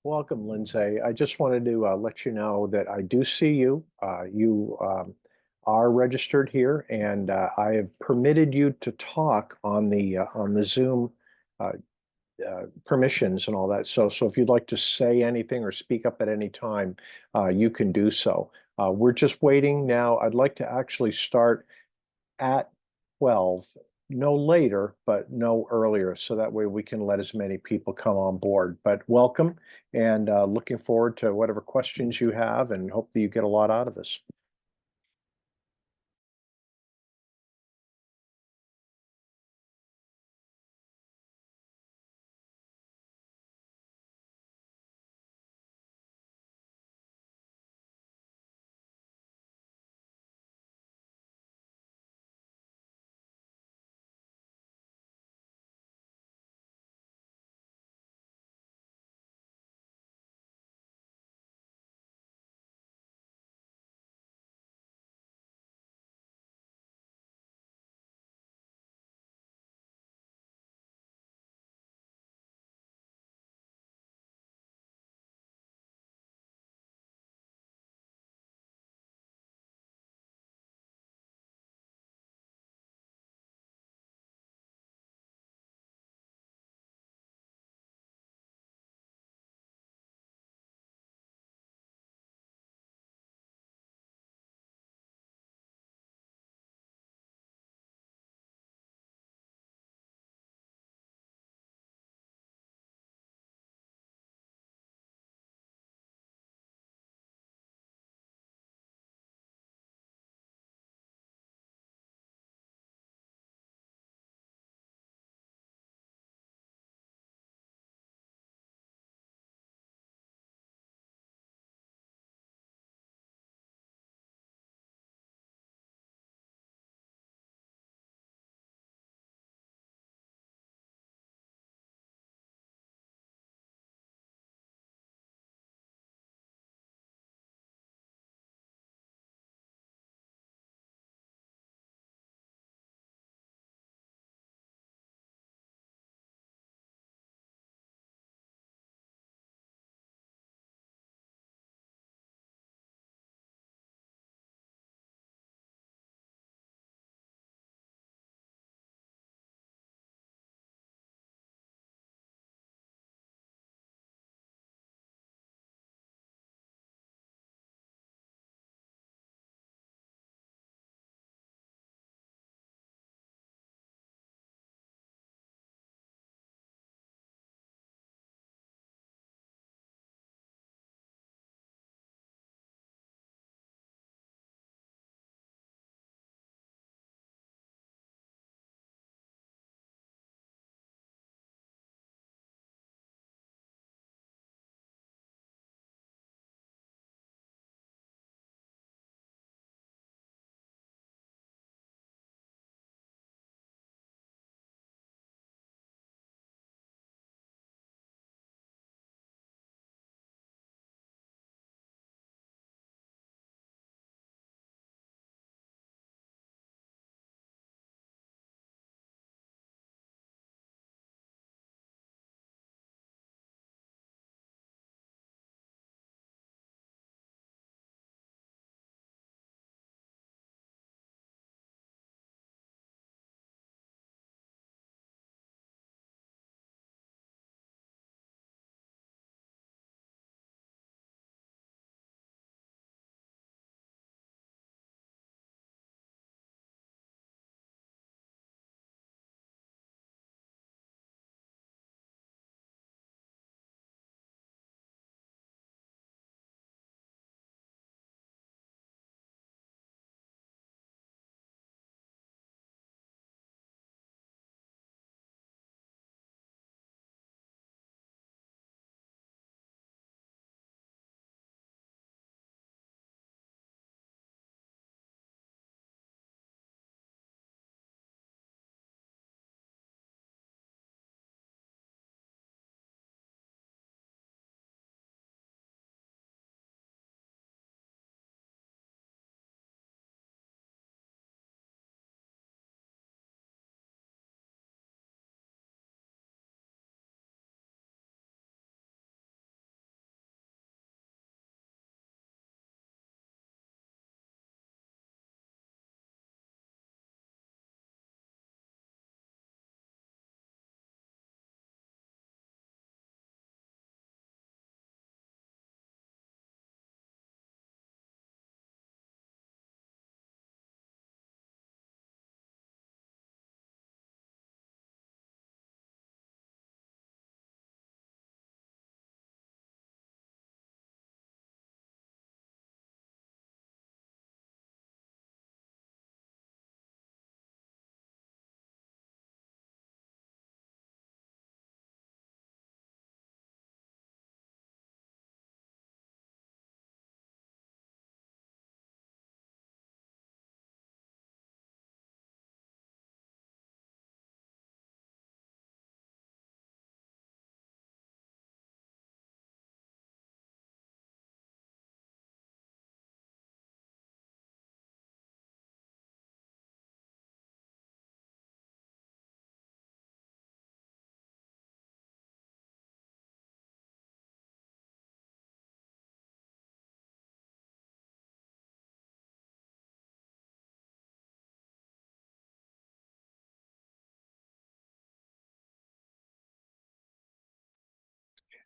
Welcome, Lindsay. I just wanted to let you know that I do see you. You are registered here, and I have permitted you to talk on the Zoom uh, permissions and all that. So if you'd like to say anything or speak up at any time, you can do so. We're just waiting now. I'd like to actually start at 12, no later, but no earlier, so that way we can let as many people come on board. But welcome, and looking forward to whatever questions you have, and hope that you get a lot out of this.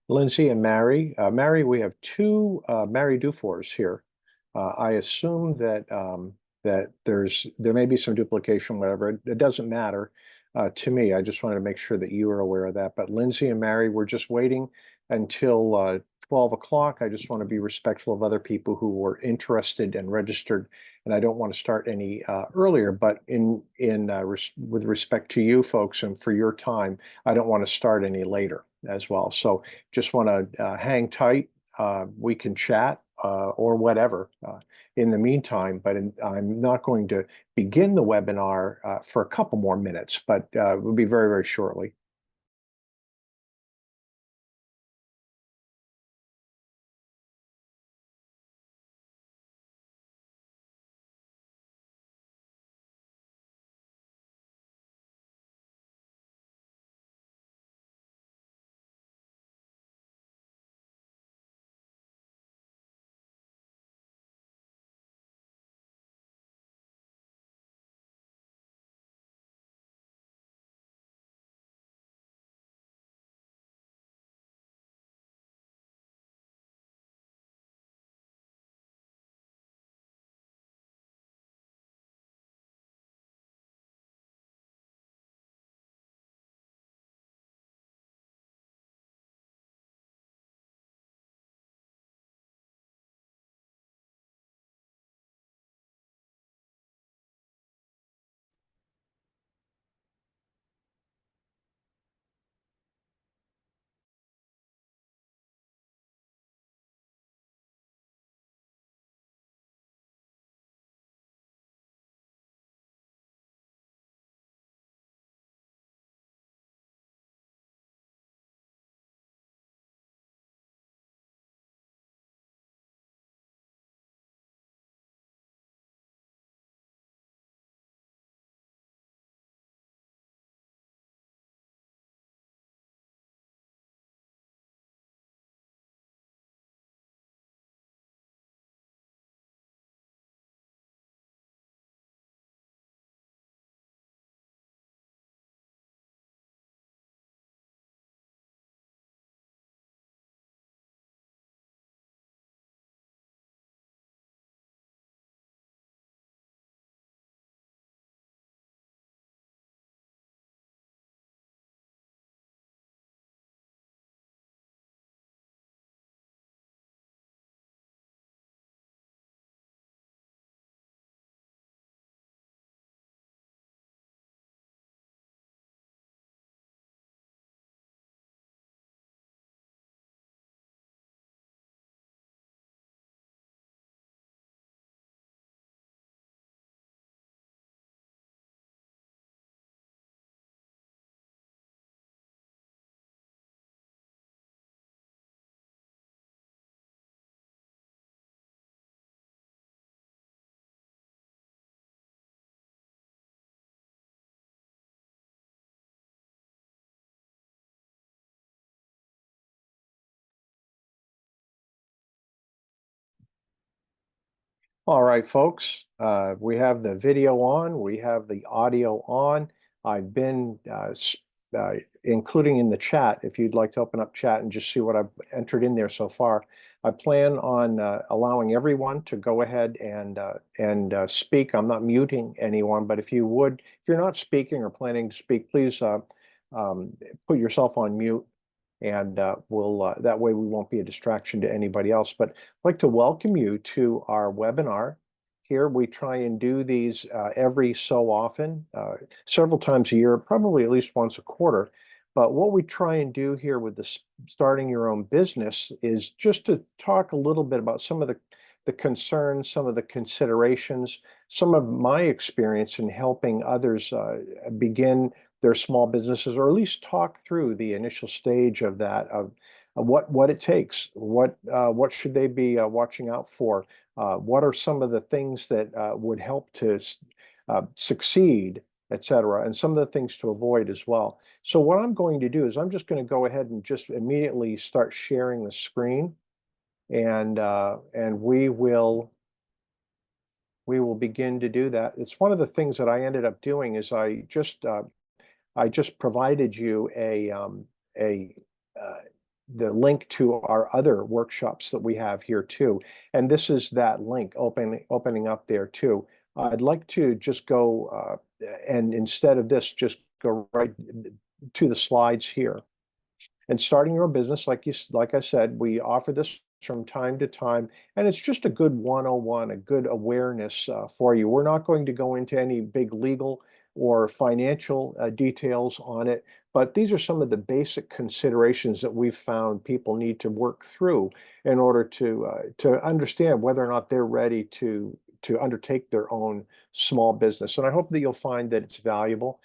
Lindsay and Mary. Mary, we have two Mary Dufors here. I assume that that there may be some duplication, whatever. It doesn't matter to me. I just wanted to make sure that you are aware of that. But Lindsay and Mary, we're just waiting until 12 o'clock. I just want to be respectful of other people who were interested and registered, and I don't want to start any earlier. But with respect to you folks and for your time, I don't want to start any later as well. So just want to hang tight. We can chat or whatever in the meantime, but I'm not going to begin the webinar for a couple more minutes, but it will be very, very shortly. All right, folks, we have the video on, we have the audio on. I've been including in the chat, if you'd like to open up chat and just see what I've entered in there so far. I plan on allowing everyone to go ahead and speak. I'm not muting anyone, but if you're not speaking or planning to speak, please put yourself on mute, and that way we won't be a distraction to anybody else. But I'd like to welcome you to our webinar. Here we try and do these every so often, several times a year, probably at least once a quarter. But what we try and do here with the starting your own business is just to talk a little bit about some of the concerns, some of the considerations, some of my experience in helping others begin their small businesses, or at least talk through the initial stage of that, of what it takes, what should they be watching out for, what are some of the things that would help to succeed, etc., and some of the things to avoid as well. So what I'm going to do is I'm just going to go ahead and just immediately start sharing the screen, and we will begin to do that. It's one of the things that I ended up doing is I just provided you a the link to our other workshops that we have here too. And this is that link opening up there too. I'd like to just go and instead of this, just go right to the slides here. And starting your own business, like I said, we offer this from time to time, and it's just a good 101, a good awareness for you. We're not going to go into any big legal or financial details on it, but these are some of the basic considerations that we've found people need to work through in order to understand whether or not they're ready to undertake their own small business. And I hope that you'll find that it's valuable.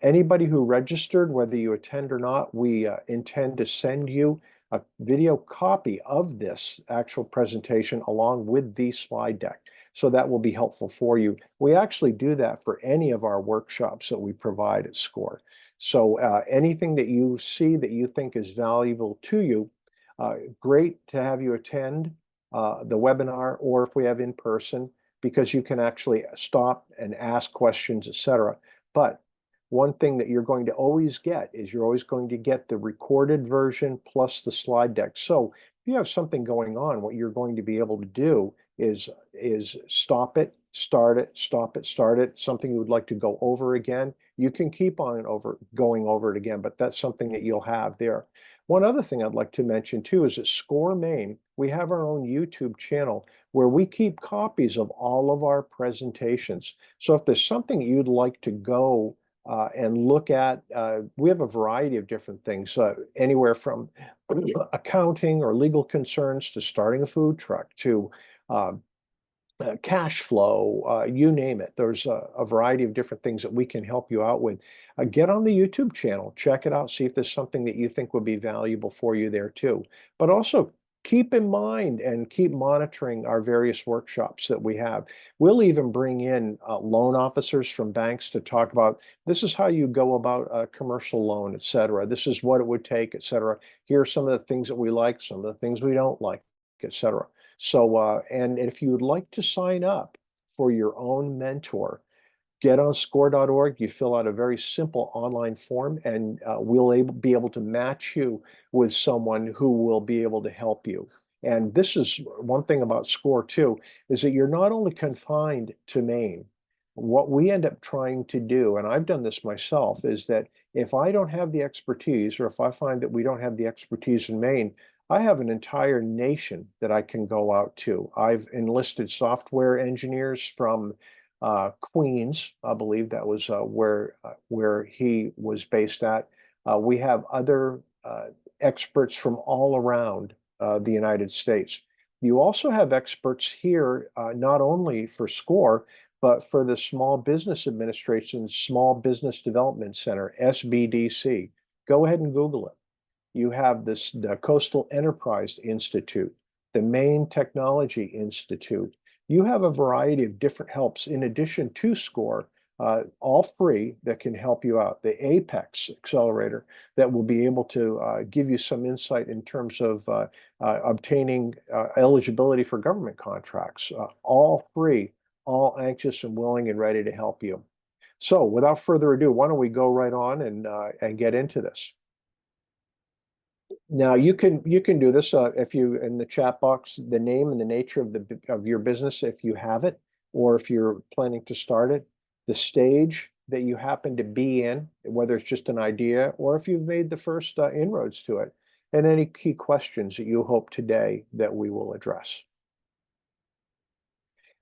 Anybody who registered, whether you attend or not, we intend to send you a video copy of this actual presentation along with the slide deck. So that will be helpful for you. We actually do that for any of our workshops that we provide at SCORE. So anything that you see that you think is valuable to you, great to have you attend the webinar, or if we have in person, because you can actually stop and ask questions, etc. But one thing that you're going to always get is you're always going to get the recorded version plus the slide deck. So if you have something going on, what you're going to be able to do is stop it, start it, stop it, start it, something you would like to go over again. You can keep on going over it again, but that's something that you'll have there. One other thing I'd like to mention too is at SCORE Maine, we have our own YouTube channel where we keep copies of all of our presentations. So if there's something you'd like to go and look at, we have a variety of different things, anywhere from accounting or legal concerns to starting a food truck to uh, cash flow, you name it. There's a variety of different things that we can help you out with. Get on the YouTube channel, check it out, see if there's something that you think would be valuable for you there too. But also keep in mind and keep monitoring our various workshops that we have. We'll even bring in loan officers from banks to talk about this is how you go about a commercial loan, et cetera. This is what it would take, et cetera. Here are some of the things that we like, some of the things we don't like, et cetera. So, and if you would like to sign up for your own mentor, get on score.org. You fill out a very simple online form, and we'll be able to match you with someone who will be able to help you. And this is one thing about SCORE too, is that you're not only confined to Maine. What we end up trying to do, and I've done this myself, is that if I don't have the expertise, or if I find that we don't have the expertise in Maine, I have an entire nation that I can go out to. I've enlisted software engineers from Queens, I believe that was where he was based at. We have other experts from all around the United States. You also have experts here, not only for SCORE, but for the Small Business Administration, Small Business Development Center, SBDC. Go ahead and Google it. You have the Coastal Enterprise Institute, the Maine Technology Institute. You have a variety of different helps in addition to SCORE, all free, that can help you out. The Apex Accelerator that will be able to give you some insight in terms of obtaining eligibility for government contracts, all free, all anxious and willing and ready to help you. So without further ado, why don't we go right on and get into this. Now you can do this if you in the chat box the name and the nature of your business if you have it, or if you're planning to start it, the stage that you happen to be in, whether it's just an idea or if you've made the first inroads to it, and any key questions that you hope today that we will address.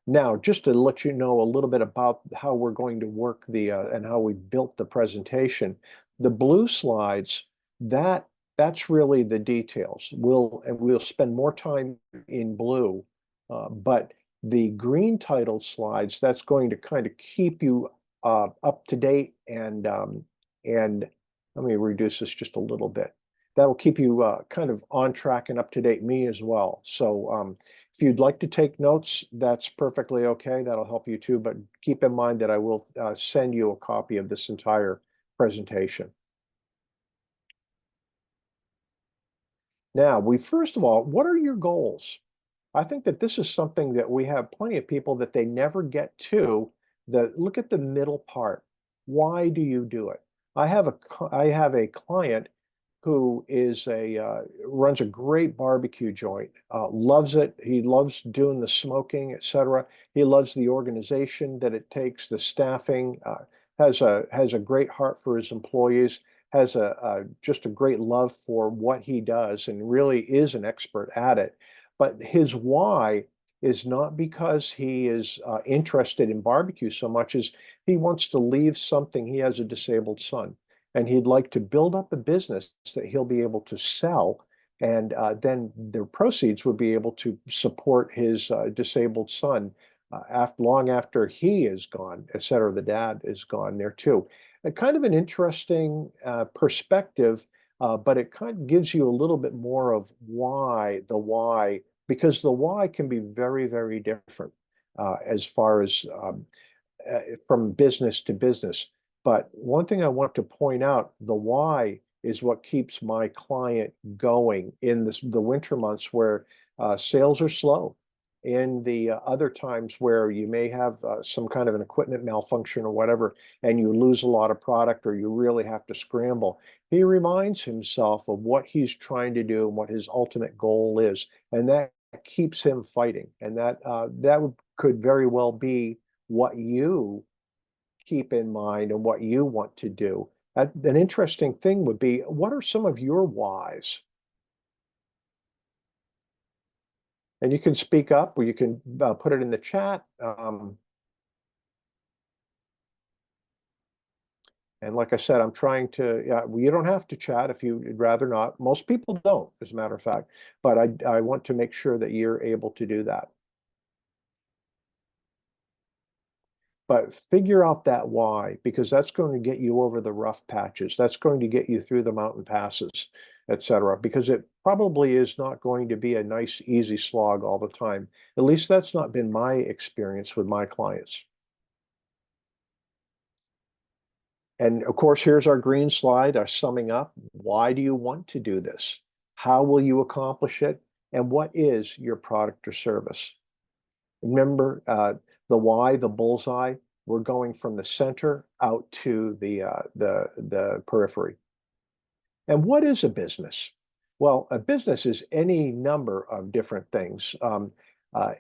Now, just to let you know a little bit about how we're going to work and how we built the presentation, the blue slides, that's really the details. We'll spend more time in blue, but the green titled slides, that's going to kind of keep you up to date, and let me reduce this just a little bit. That'll keep you kind of on track and up to date, me as well. So if you'd like to take notes, that's perfectly okay. That'll help you too, but keep in mind that I will send you a copy of this entire presentation. Now, first of all, what are your goals? I think that this is something that we have plenty of people that they never get to. Look at the middle part. Why do you do it? I have a client who is a runs a great barbecue joint, loves it. He loves doing the smoking, etc. He loves the organization that it takes, the staffing, has a great heart for his employees, has a just a great love for what he does, and really is an expert at it. But his why is not because he is interested in barbecue so much as he wants to leave something. He has a disabled son, and he'd like to build up a business that he'll be able to sell, and then the proceeds would be able to support his disabled son long after he is gone, et cetera. The dad is gone there too. A kind of an interesting perspective, but it kind of gives you a little bit more of why, because the why can be very, very different as far as from business to business. But one thing I want to point out, the why is what keeps my client going in the winter months where sales are slow. In the other times where you may have some kind of an equipment malfunction or whatever, and you lose a lot of product or you really have to scramble, he reminds himself of what he's trying to do and what his ultimate goal is. And that keeps him fighting. And that could very well be what you keep in mind and what you want to do. An interesting thing would be, what are some of your whys? And you can speak up or you can put it in the chat. And like I said, I'm trying to, yeah, well, you don't have to chat if you'd rather not. Most people don't, as a matter of fact, but I want to make sure that you're able to do that. But figure out that why, because that's going to get you over the rough patches. That's going to get you through the mountain passes, etc. Because it probably is not going to be a nice, easy slog all the time. At least that's not been my experience with my clients. And of course, here's our green slide, our summing up. Why do you want to do this? How will you accomplish it? And what is your product or service? Remember the why, the bullseye. We're going from the center out to the periphery. And what is a business? Well, a business is any number of different things.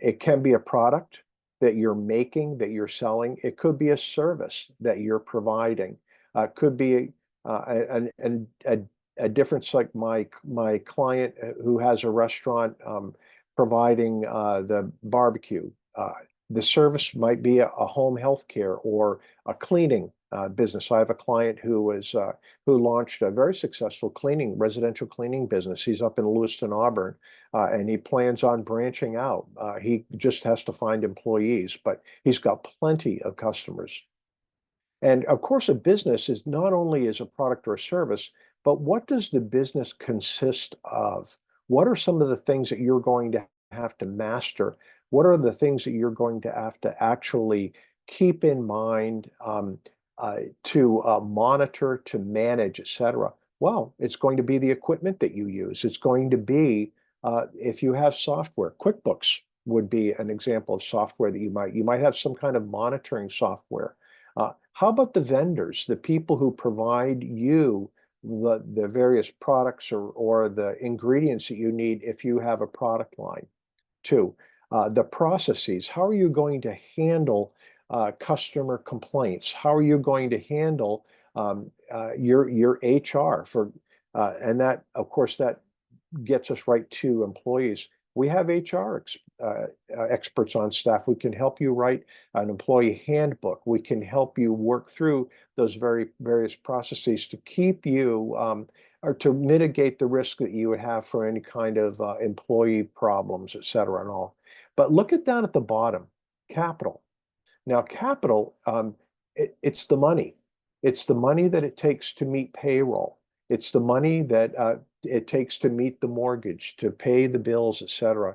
It can be a product that you're making, that you're selling. It could be a service that you're providing. It could be a difference like my client who has a restaurant providing the barbecue. The service might be a home health care or a cleaning business. I have a client who launched a very successful residential cleaning business. He's up in Lewiston, Auburn, and he plans on branching out. He just has to find employees, but he's got plenty of customers. And of course, a business is not only is a product or a service, but what does the business consist of? What are some of the things that you're going to have to master? What are the things that you're going to have to actually keep in mind to monitor, to manage, etc.? Well, it's going to be the equipment that you use. It's going to be if you have software. QuickBooks would be an example of software that you might have some kind of monitoring software. How about the vendors, the people who provide you the various products or the ingredients that you need if you have a product line? Two, the processes. How are you going to handle customer complaints? How are you going to handle your HR and that, of course, that gets us right to employees. We have HR experts on staff. We can help you write an employee handbook. We can help you work through those various processes to keep you or to mitigate the risk that you would have for any kind of employee problems, et cetera, and all. But look at down at the bottom, capital. Now, capital, it's the money. It's the money that it takes to meet payroll. It's the money that it takes to meet the mortgage, to pay the bills, et cetera.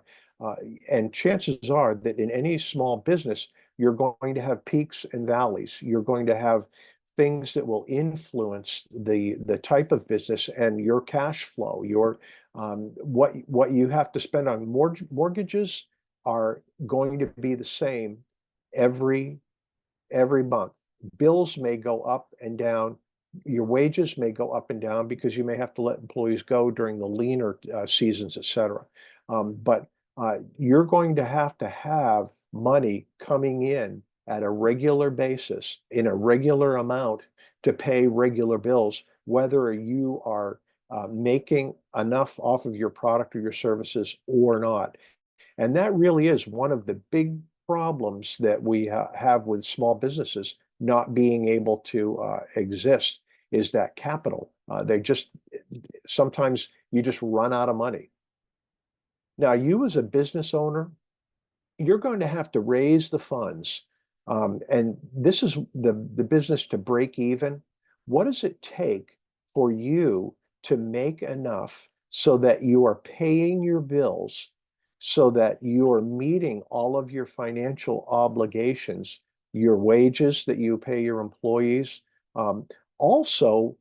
And chances are that in any small business, you're going to have peaks and valleys. You're going to have things that will influence the type of business and your cash flow. Your what you have to spend on mortgages are going to be the same every month. Bills may go up and down Your wages may go up and down because you may have to let employees go during the leaner seasons, et cetera. But you're going to have money coming in at a regular basis in a regular amount to pay regular bills, whether you are making enough off of your product or your services or not. And that really is one of the big problems that we have with small businesses not being able to exist is that capital. They just sometimes you just run out of money. Now, you as a business owner, you're going to have to raise the funds. And this is the business to break even. What does it take for you to make enough so that you are paying your bills, so that you are meeting all of your financial obligations, your wages that you pay your employees, also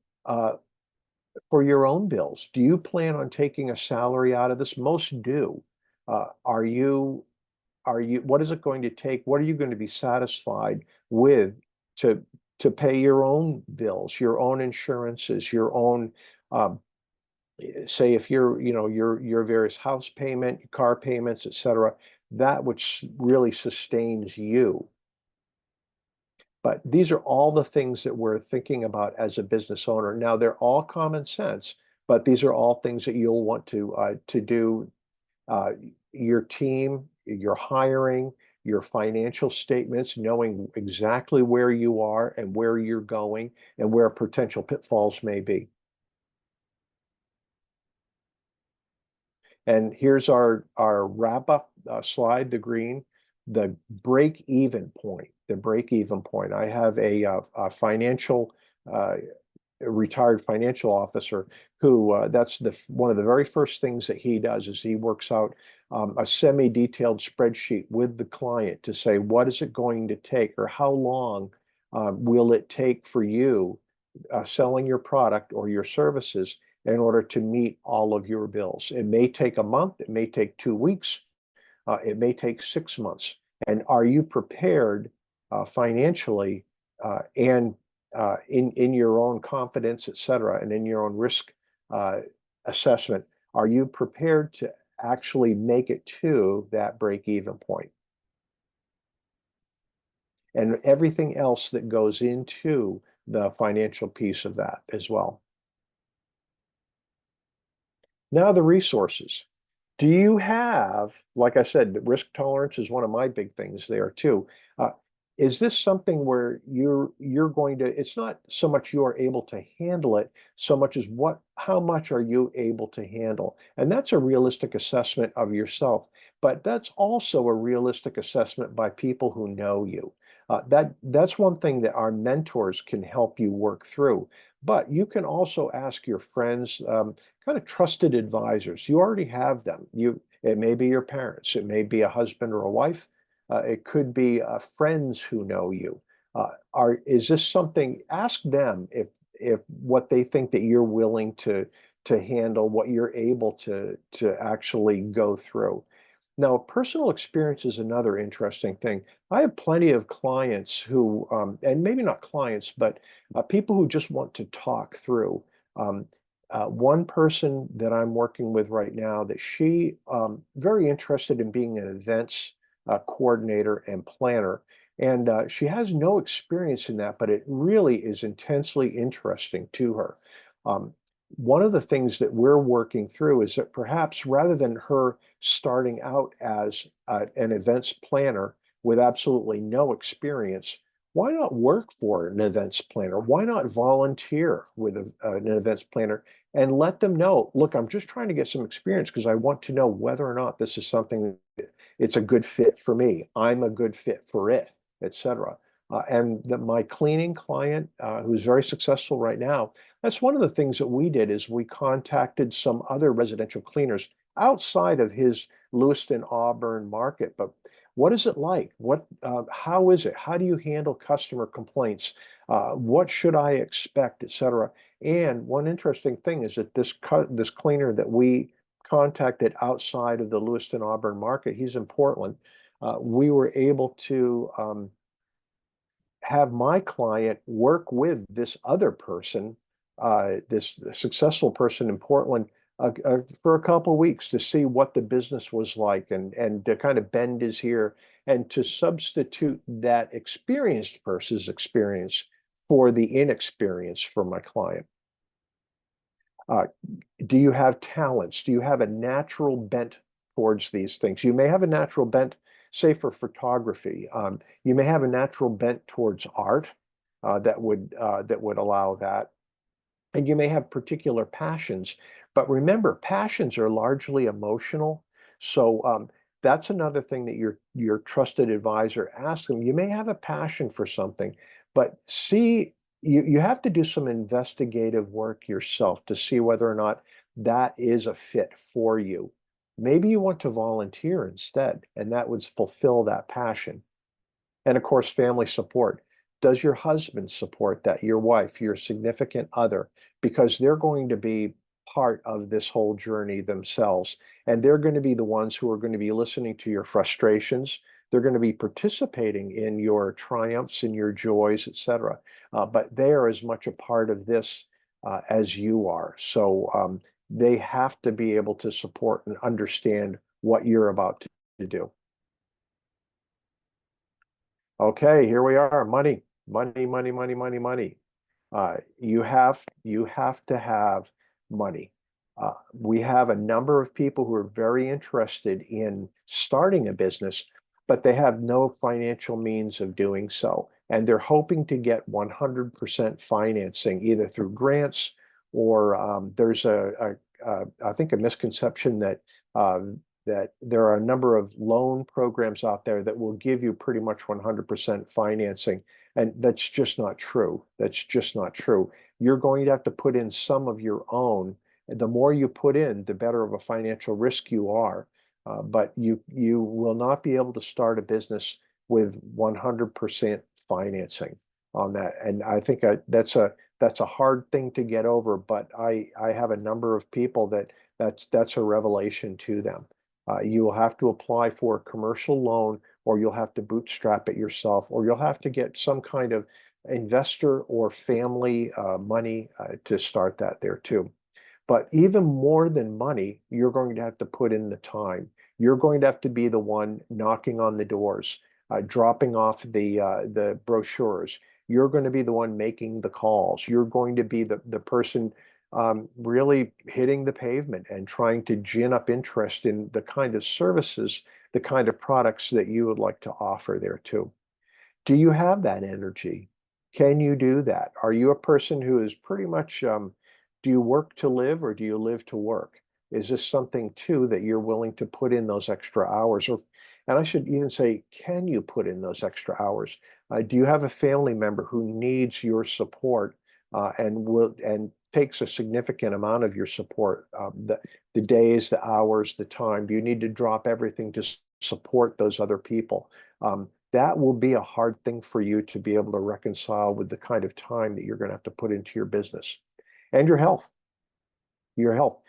for your own bills? Do you plan on taking a salary out of this? Most do. Are you what is it going to take? What are you going to be satisfied with to pay your own bills, your own insurances, your own say if you're, your various house payment, car payments, et cetera, that which really sustains you. But these are all the things that we're thinking about as a business owner. Now, they're all common sense, but these are all things that you'll want to do uh, your team, your hiring, your financial statements, knowing exactly where you are and where you're going and where potential pitfalls may be. And here's our wrap up slide, the green, the break even point, the break even point. I have a financial uh, a retired financial officer who that's one of the very first things that he does is he works out a semi-detailed spreadsheet with the client to say what is it going to take or how long will it take for you selling your product or your services in order to meet all of your bills. It may take a month, it may take 2 weeks, it may take 6 months. And are you prepared financially and in your own confidence, et cetera, and in your own risk uh, assessment? Are you prepared to actually make it to that break-even point? And everything else that goes into the financial piece of that as well. Now the resources. Do you have, like I said, the risk tolerance is one of my big things there too. Uh, is this something where you're going to, it's not so much you are able to handle it, so much as how much are you able to handle? And that's a realistic assessment of yourself, but that's also a realistic assessment by people who know you. That's one thing that our mentors can help you work through. But you can also ask your friends, kind of trusted advisors. You already have them. It may be your parents, it may be a husband or a wife, it could be friends who know you. Is this something? Ask them if what they think that you're willing to handle, what you're able to actually go through. Now, personal experience is another interesting thing. I have plenty of clients who, and maybe not clients, but people who just want to talk through. Um, One person that I'm working with right now that she very interested in being an events coordinator and planner. And she has no experience in that, but it really is intensely interesting to her. Um, One of the things that we're working through is that perhaps rather than her starting out as an events planner with absolutely no experience, why not work for an events planner? Why not volunteer with an events planner and let them know, look, I'm just trying to get some experience because I want to know whether or not this is something that it's a good fit for me. I'm a good fit for it, etc. And my cleaning client, who's very successful right now, that's one of the things that we did is we contacted some other residential cleaners outside of his Lewiston, Auburn market. But what is it like? How is it? How do you handle customer complaints? What should I expect, et cetera? And one interesting thing is that this cleaner that we contacted outside of the Lewiston Auburn market, he's in Portland. We were able to have my client work with this other person, this successful person in Portland, for a couple of weeks to see what the business was like, and to kind of bend his ear and to substitute that experienced person's experience for the inexperience for my client. Uh, do you have talents? Do you have a natural bent towards these things? You may have a natural bent, say, for photography. You may have a natural bent towards art, that would allow that. And you may have particular passions, but remember, passions are largely emotional. So that's another thing that your trusted advisor asks them. You may have a passion for something, but see, you have to do some investigative work yourself to see whether or not that is a fit for you. Maybe you want to volunteer instead, and that would fulfill that passion. And of course, family support. Does your husband support that? Your wife, your significant other? Because they're going to be part of this whole journey themselves. And they're going to be the ones who are going to be listening to your frustrations. They're going to be participating in your triumphs and your joys, etc. But they are as much a part of this as you are. So they have to be able to support and understand what you're about to do. Okay, here we are. Money, money, money, money, money, money. You have to have money. We have a number of people who are very interested in starting a business, but they have no financial means of doing so. And they're hoping to get 100% financing, either through grants or there's I think a misconception uh, that there are a number of loan programs out there that will give you pretty much 100% financing. And that's just not true. That's just not true. You're going to have to put in some of your own. The more you put in, the better of a financial risk you are. But you will not be able to start a business with 100% financing on that. And I think that's a hard thing to get over. But I have a number of people that's a revelation to them. You will have to apply for a commercial loan, or you'll have to bootstrap it yourself, or you'll have to get some kind of investor or family money to start that there too. But even more than money, you're going to have to put in the time. You're going to have to be the one knocking on the doors, dropping off the brochures. You're going to be the one making the calls. You're going to be the person really hitting the pavement and trying to gin up interest in the kind of services, the kind of products that you would like to offer there too. Do you have that energy? Can you do that? Are you a person who is pretty much, do you work to live or do you live to work? Is this something too that you're willing to put in those extra hours? Or, and I should even say, can you put in those extra hours? Do you have a family member who needs your support and takes a significant amount of your support? The days, the hours, the time. Do you need to drop everything to support those other people? That will be a hard thing for you to be able to reconcile with the kind of time that you're going to have to put into your business and your health. Your health.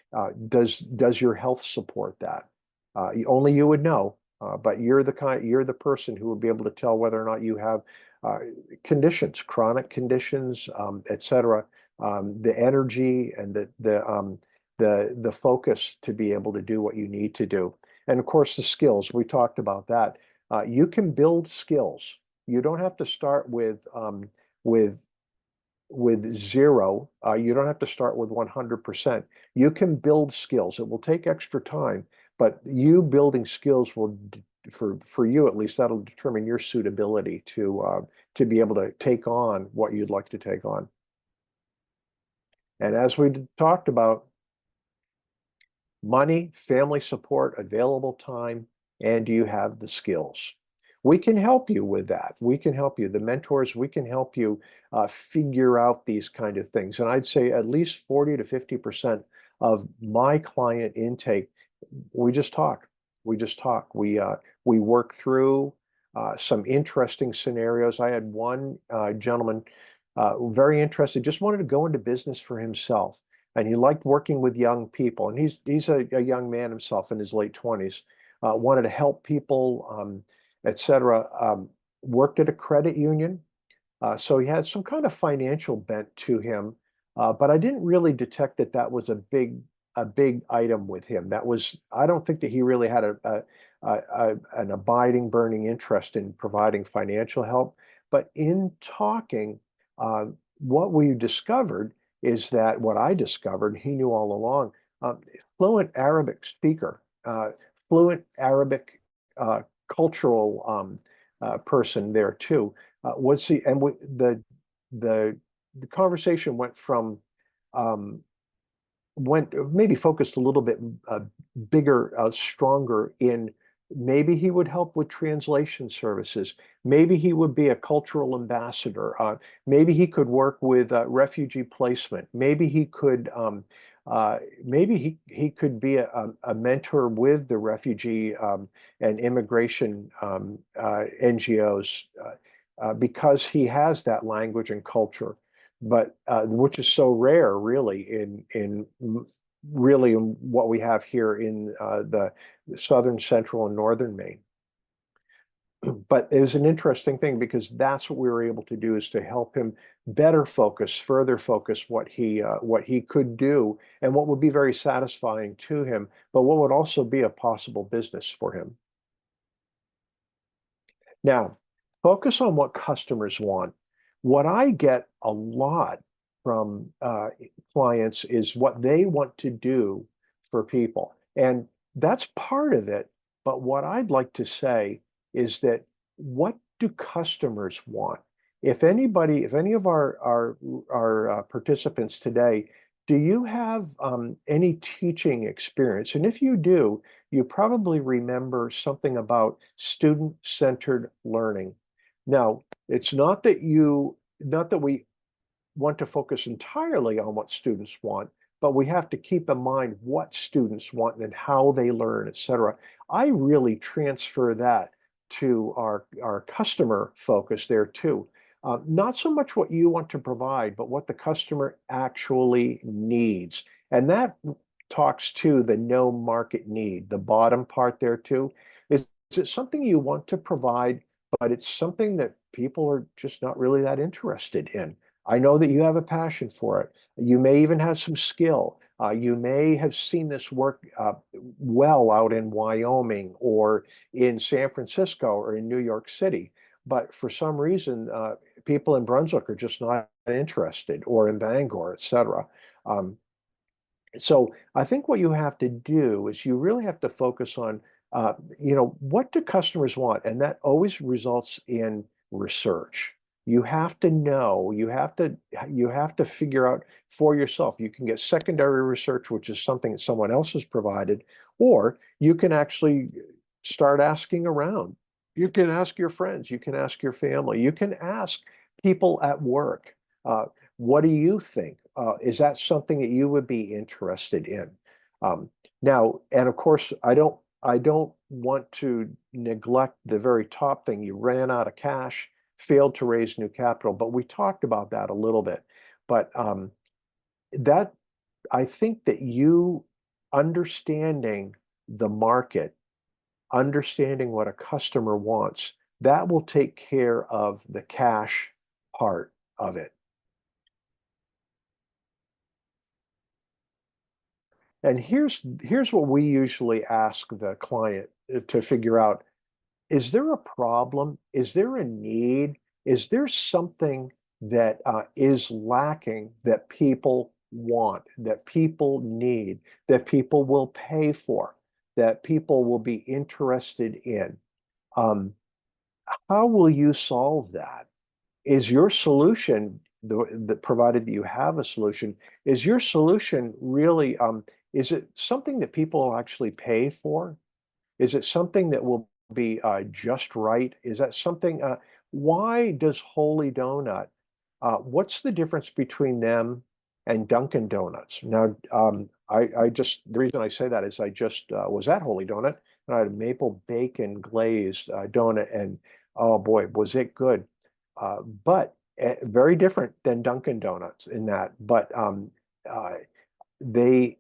Does your health support that? Only you would know, but you're the person who will be able to tell whether or not you have uh, conditions, chronic conditions, etc. The energy and the focus to be able to do what you need to do, and of course the skills. We talked about that. You can build skills. You don't have to start with with zero. You don't have to start with 100%. You can build skills. It will take extra time, but you building skills will, for you at least, that'll determine your suitability to be able to take on what you'd like to take on. And as we talked about, money, family support, available time, and do you have the skills? We can help you with that. We can help you. The mentors, we can help you figure out these kind of things. And I'd say at least 40 to 50% of my client intake, we just talk. We just talk. We work through some interesting scenarios. I had one gentleman very interested, just wanted to go into business for himself, and he liked working with young people. And he's a young man himself in his late 20s. Wanted to help people, etc. Worked at a credit union, So he had some kind of financial bent to him, but I didn't really detect that that was a big item with him. That was, I don't think that he really had an abiding, burning interest in providing financial help. But in talking, uh, what we discovered is that what I discovered, he knew all along, um, fluent Arabic speaker, fluent Arabic cultural person there too. Was he, and the the conversation went from um, went maybe focused a little bit bigger, stronger in maybe he would help with translation services. Maybe he would be a cultural ambassador. Maybe he could work with refugee placement. Maybe he could maybe he could be a mentor with the refugee and immigration NGOs because he has that language and culture, but which is so rare, really, in really in what we have here in the southern, central, and northern Maine. But it was an interesting thing because that's what we were able to do is to help him better focus, further focus what he could do and what would be very satisfying to him, but what would also be a possible business for him. Now, focus on what customers want. What I get a lot from clients is what they want to do for people. And that's part of it. But what I'd like to say is that what do customers want? If anybody, if any of our participants today, do you have any teaching experience? And if you do, you probably remember something about student-centered learning. Now, it's not that we want to focus entirely on what students want, but we have to keep in mind what students want and how they learn, et cetera. I really transfer that to our customer focus there too. Not so much what you want to provide, but what the customer actually needs. And that talks to the no market need, the bottom part there too. Is it something you want to provide, but it's something that people are just not really that interested in? I know that you have a passion for it. You may even have some skill. You may have seen this work well out in Wyoming or in San Francisco or in New York City. But for some reason, people in Brunswick are just not interested, or in Bangor, et cetera. Um, so I think what you have to do is you really have to focus on, what do customers want? And that always results in research. You have to know, you have to figure out for yourself. You can get secondary research, which is something that someone else has provided, or you can actually start asking around. You can ask your friends, you can ask your family, you can ask people at work. What do you think? Is that something that you would be interested in? Now, and of course, I don't want to neglect the very top thing. You ran out of cash, failed to raise new capital, but we talked about that a little bit. But that I think that you understanding the market, understanding what a customer wants, that will take care of the cash part of it. And here's what we usually ask the client to figure out. Is there a problem? Is there a need? Is there something that is lacking that people want, that people need, that people will pay for, that people will be interested in? Um, how will you solve that? Is your solution, provided that you have a solution, is your solution really, is it something that people will actually pay for? Is it something that will be just right? Is that something, why does Holy Donut, what's the difference between them and Dunkin' Donuts? Now, the reason I say that is I just was at Holy Donut and I had a maple bacon glazed donut and oh boy, was it good. But very different than Dunkin' Donuts in that. But uh, they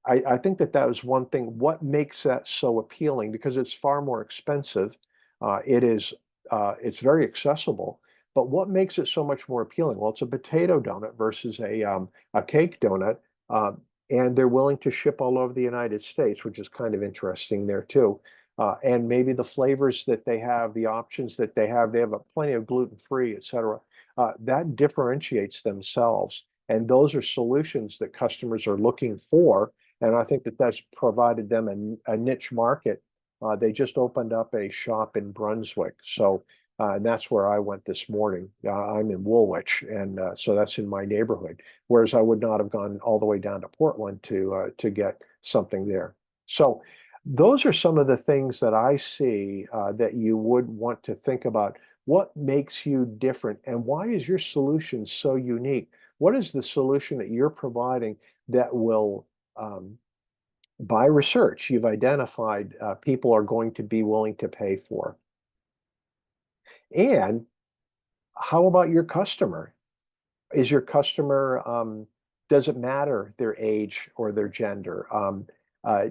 I think that that was one thing. What makes that so appealing? Because it's far more expensive. It's very accessible, But what makes it so much more appealing? Well, it's a potato donut versus a cake donut. And they're willing to ship all over the United States, which is kind of interesting there too. And maybe the flavors that they have, the options that they have a plenty of gluten-free, et cetera. That differentiates themselves. And those are solutions that customers are looking for. And I think that that's provided them a niche market. They just opened up a shop in Brunswick. So and that's where I went this morning. I'm in Woolwich, and so that's in my neighborhood. Whereas I would not have gone all the way down to Portland to get something there. So those are some of the things that I see that you would want to think about. What makes you different, and why is your solution so unique? What is the solution that you're providing that will, by research, you've identified people are going to be willing to pay for? And how about your customer? Is your customer, does it matter their age or their gender? Uh,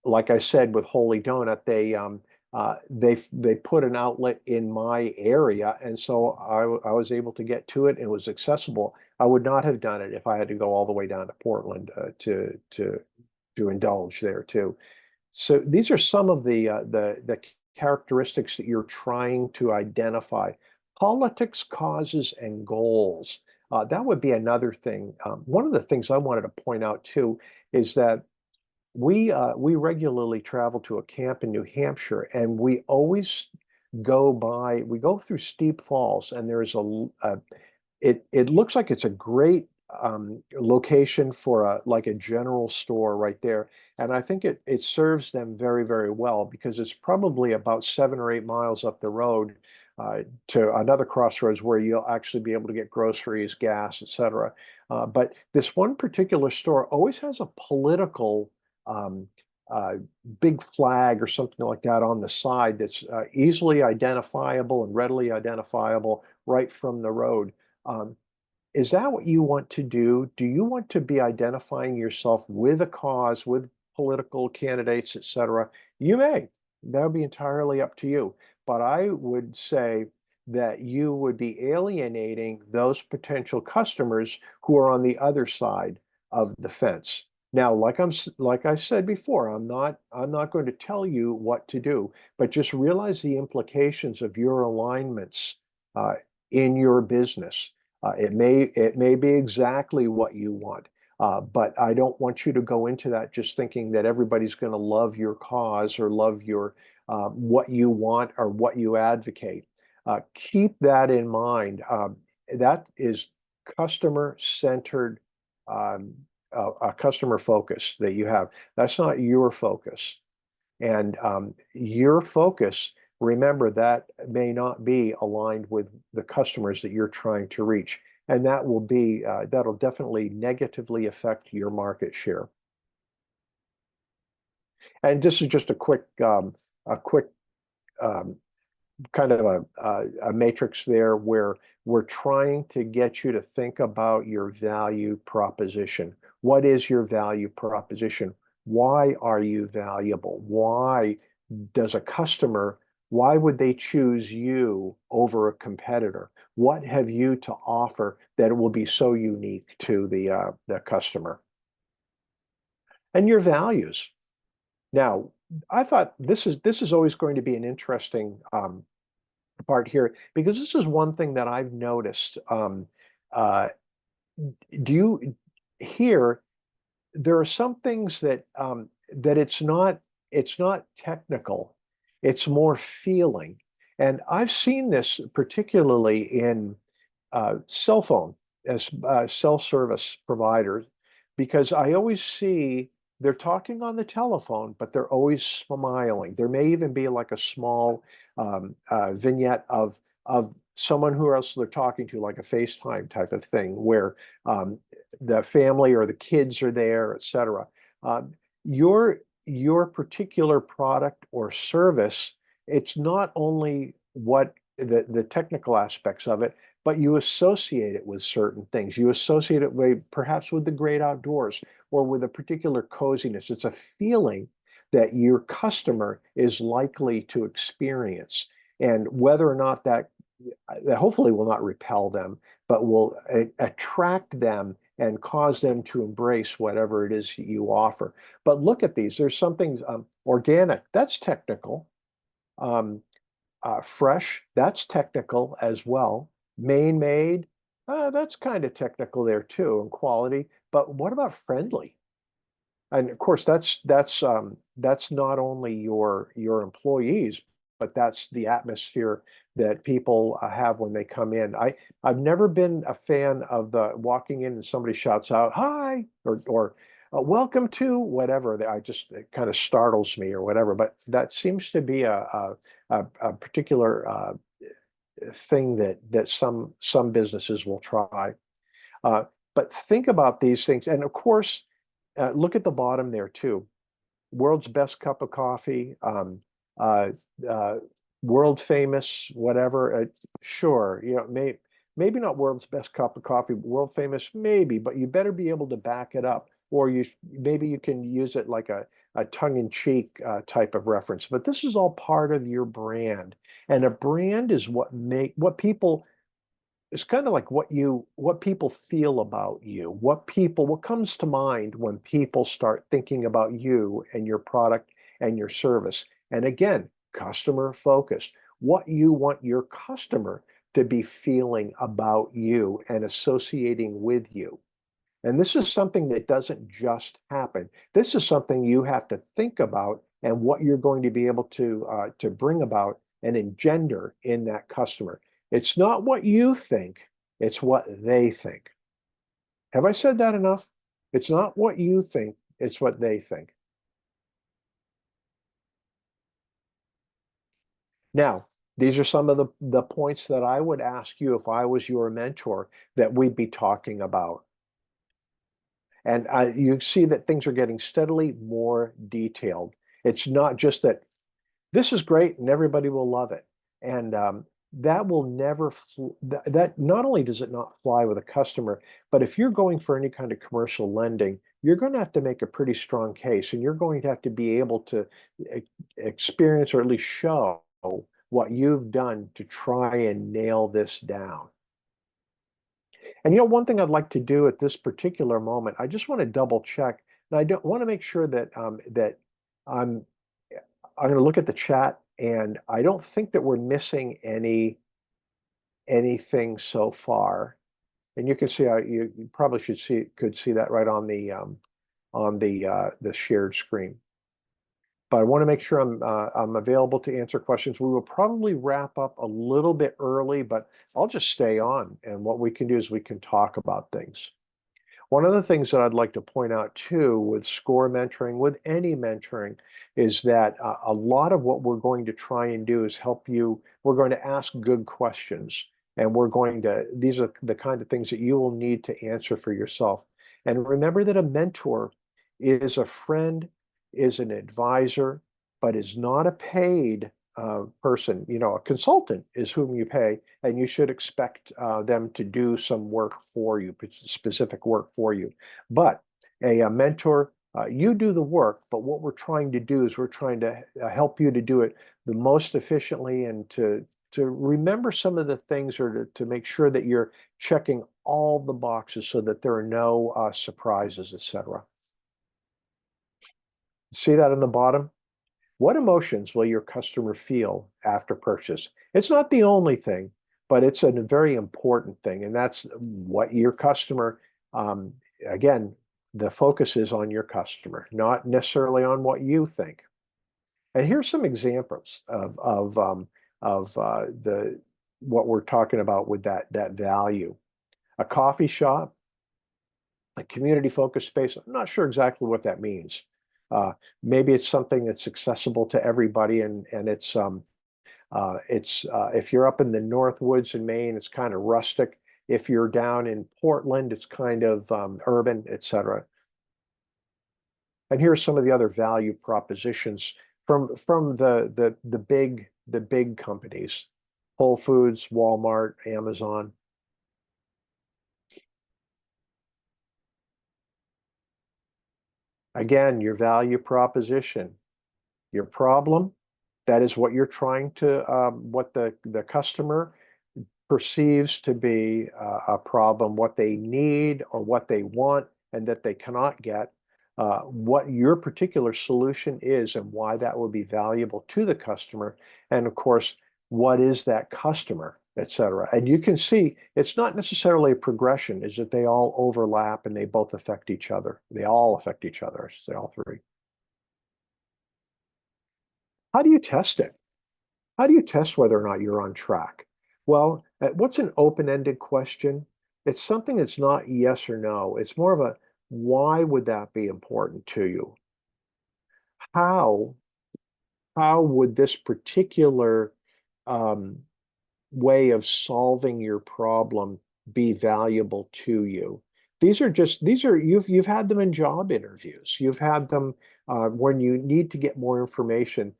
like I said, with Holy Donut, they put an outlet in my area, and so I was able to get to it, and it was accessible. I would not have done it if I had to go all the way down to Portland to indulge there too. So these are some of the characteristics that you're trying to identify. Politics, causes, and goals. That would be another thing. One of the things I wanted to point out too is that we regularly travel to a camp in New Hampshire, and we always we go through steep falls, and there's it looks like it's a great location for like a general store right there. And I think it serves them very, very well because it's probably about 7 or 8 miles up the road to another crossroads where you'll actually be able to get groceries, gas, etc. But this one particular store always has a political um, uh, big flag or something like that on the side that's easily identifiable and readily identifiable right from the road. Um, is that what you want to do? Do you want to be identifying yourself with a cause, with political candidates, et cetera? You may. That would be entirely up to you. But I would say that you would be alienating those potential customers who are on the other side of the fence. Now, like I said before, I'm not going to tell you what to do, but just realize the implications of your alignments uh, in your business. It may be exactly what you want, but I don't want you to go into that just thinking that everybody's going to love your cause or love your what you want or what you advocate. Keep that in mind. That is customer-centered, um, a customer focus that you have. That's not your focus. And your focus, remember, that may not be aligned with the customers that you're trying to reach. And that will be, that'll definitely negatively affect your market share. And this is just a quick um, kind of a matrix there where we're trying to get you to think about your value proposition. What is your value proposition? Why are you valuable? Does a customer, why would they choose you over a competitor? What have you to offer that will be so unique to the customer? And your values. Now, I thought this is always going to be an interesting part here because this is one thing that I've noticed. Uh, do you here? There are some things that that it's not technical, it's more feeling, and I've seen this particularly in cell phone as cell service providers because I always see they're talking on the telephone, but they're always smiling. There may even be like a small vignette of someone who else they're talking to, like a FaceTime type of thing, where the family or the kids are there, etc. Um, your particular product or service, it's not only what the technical aspects of it, but you associate it with certain things. You associate it with perhaps with the great outdoors or with a particular coziness. It's a feeling that your customer is likely to experience. And whether or not that that hopefully will not repel them, but will attract them and cause them to embrace whatever it is you offer. But look at these. There's something organic. That's technical. Um, Fresh. That's technical as well. Maine made. That's kind of technical there too, and quality. But what about friendly? And of course, that's not only your employees, but that's the atmosphere that people have when they come in. I've never been a fan of the walking in and somebody shouts out "Hi" or "Welcome to" whatever. I just it kind of startles me or whatever. But that seems to be a particular thing that some businesses will try. Uh, but think about these things, and of course, look at the bottom there too. World's best cup of coffee, uh, uh, world famous, whatever. Sure, maybe not world's best cup of coffee, world famous, maybe, but you better be able to back it up, or maybe you can use it like a tongue-in-cheek type of reference. But this is all part of your brand, and a brand is what people it's kind of like what people feel about you, what comes to mind when people start thinking about you and your product and your service. And again, customer focused. What you want your customer to be feeling about you and associating with you. And this is something that doesn't just happen. This is something you have to think about and what you're going to be able to bring about and engender in that customer. It's not what you think, it's what they think. Have I said that enough? It's not what you think, it's what they think. Now, these are some of the points that I would ask you if I was your mentor that we'd be talking about. And you see that things are getting steadily more detailed. It's not just that this is great and everybody will love it. And that will never, that not only does it not fly with a customer, but if you're going for any kind of commercial lending, you're going to have to make a pretty strong case and you're going to have to be able to e- experience or at least show what you've done to try and nail this down. And one thing I'd like to do at this particular moment, I just want to double check, and I don't want to make sure that I'm I'm going to look at the chat, and I don't think that we're missing anything so far. And you can see how you probably could see that right on the shared screen. But I want to make sure I'm available to answer questions. We will probably wrap up a little bit early, but I'll just stay on. And what we can do is we can talk about things. One of the things that I'd like to point out too with SCORE mentoring, with any mentoring, is that a lot of what we're going to try and do is help you. We're going to ask good questions, and these are the kind of things that you will need to answer for yourself. And remember that a mentor is a friend, is an advisor, but is not a paid person. A consultant is whom you pay, and you should expect them to do some work for you, specific work for you. But a mentor, you do the work, but what we're trying to do is we're trying to help you to do it the most efficiently and to remember some of the things or to make sure that you're checking all the boxes so that there are no surprises, etc. See that in the bottom? What emotions will your customer feel after purchase? It's not the only thing, but it's a very important thing. And that's what your customer, um, again, the focus is on your customer, not necessarily on what you think. And here's some examples of the what we're talking about with that value. A coffee shop, a community focused space. I'm not sure exactly what that means. Uh, Maybe it's something that's accessible to everybody, and it's if you're up in the North Woods in Maine, it's kind of rustic. If you're down in Portland, it's kind of urban, etc. And here's some of the other value propositions from the big companies: Whole Foods, Walmart, Amazon. Again, your value proposition. Your problem, that is what you're trying to, what the customer perceives to be a problem, what they need or what they want and that they cannot get, what your particular solution is and why that will be valuable to the customer. And of course, what is that customer, et cetera. And you can see it's not necessarily a progression, is that they all overlap and they both affect each other. They all affect each other, I should say, all three. How do you test it? How do you test whether or not you're on track? Well, what's an open-ended question? It's something that's not yes or no. It's more of a why would that be important to you? How how would this particular um, way of solving your problem be valuable to you? These are you've had them in job interviews. You've had them when you need to get more information.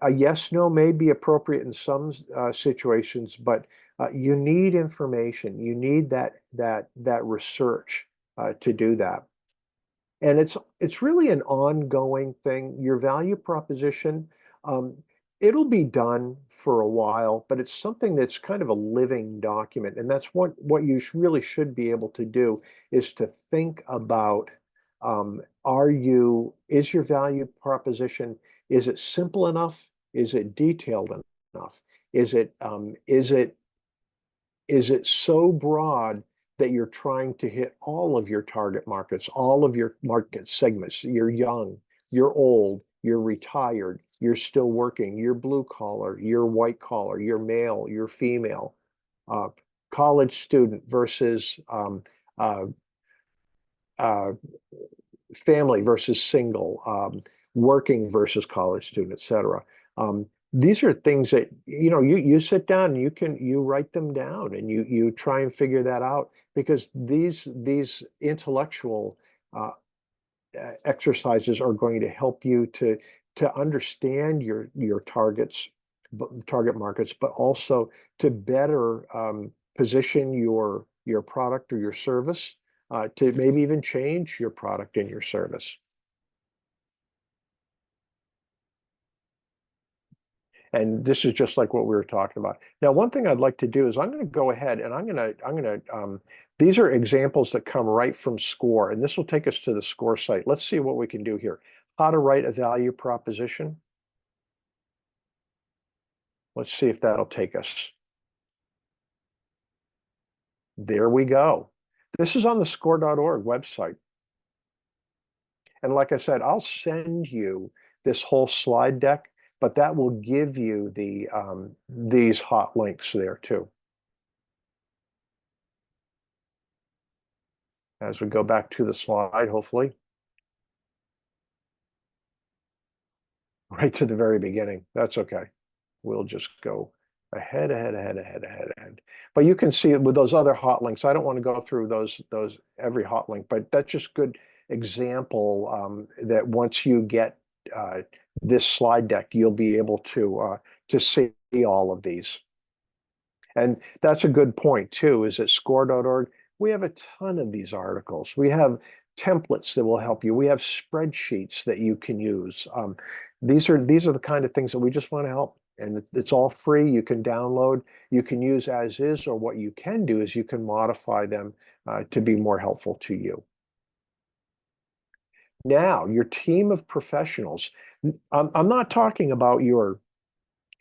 A yes, no may be appropriate in some situations, but you need information. You need that research to do that. And it's really an ongoing thing. Your value proposition, um, it'll be done for a while, but it's something that's kind of a living document. And that's what you really should be able to do is to think about, is your value proposition, is it simple enough? Is it detailed enough? Is it so broad that you're trying to hit all of your target markets, all of your market segments? You're young, you're old, you're retired, you're still working, you're blue collar, you're white collar, you're male, you're female, uh, college student versus uh, uh, family versus single, working versus college student, et cetera. These are things that you sit down and you write them down and you try and figure that out because these intellectual uh, exercises are going to help you to understand your target markets, but also to better position your product or your service, to maybe even change your product and your service. And this is just like what we were talking about. Now, one thing I'd like to do is I'm going to go ahead and these are examples that come right from SCORE, and this will take us to the SCORE site. Let's see what we can do here. How to write a value proposition. Let's see if that'll take us. There we go. This is on the score.org website. And like I said, I'll send you this whole slide deck, but that will give you these hot links there too. As we go back to the slide, hopefully. Right to the very beginning. That's okay. We'll just go ahead. But you can see it with those other hot links. I don't want to go through those every hot link, but that's just good example that once you get this slide deck, you'll be able to see all of these. And that's a good point too, is at score.org, we have a ton of these articles. We have templates that will help you. We have spreadsheets that you can use. These are the kind of things that we just want to help. And it's all free. You can download, you can use as is, or what you can do is you can modify them to be more helpful to you. Now, your team of professionals. I'm not talking about your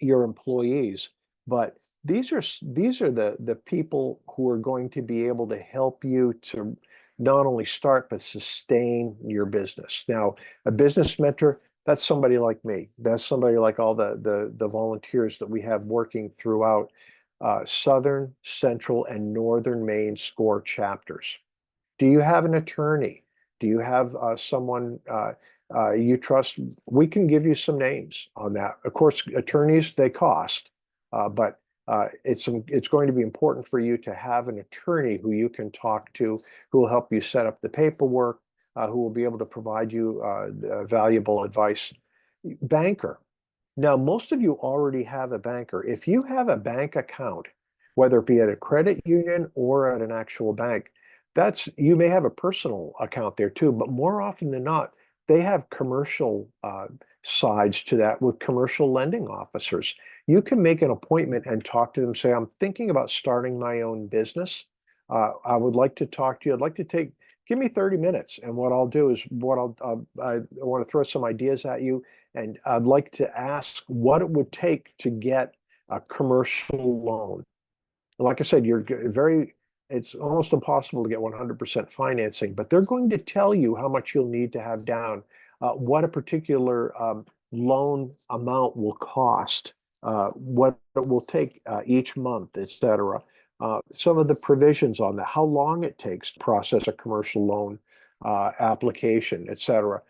employees, but these are the people who are going to be able to help you to not only start but sustain your business. Now, a business mentor, that's somebody like me. That's somebody like all the volunteers that we have working throughout Southern, Central, and Northern Maine SCORE chapters. Do you have an attorney? Do you have someone you trust? We can give you some names on that. Of course, attorneys, they cost, but it's going to be important for you to have an attorney who you can talk to, who will help you set up the paperwork, who will be able to provide you valuable advice. Banker. Now, most of you already have a banker. If you have a bank account, whether it be at a credit union or at an actual bank, you may have a personal account there too, but more often than not, they have commercial sides to that with commercial lending officers. You can make an appointment and talk to them, say, I'm thinking about starting my own business. I would like to talk to you. I'd like to give me 30 minutes. And what I'll do is I want to throw some ideas at you. And I'd like to ask what it would take to get a commercial loan. Like I said, it's almost impossible to get 100% financing, but they're going to tell you how much you'll need to have down, what a particular loan amount will cost, what it will take each month, et cetera. Some of the provisions on that, how long it takes to process a commercial loan application, et cetera.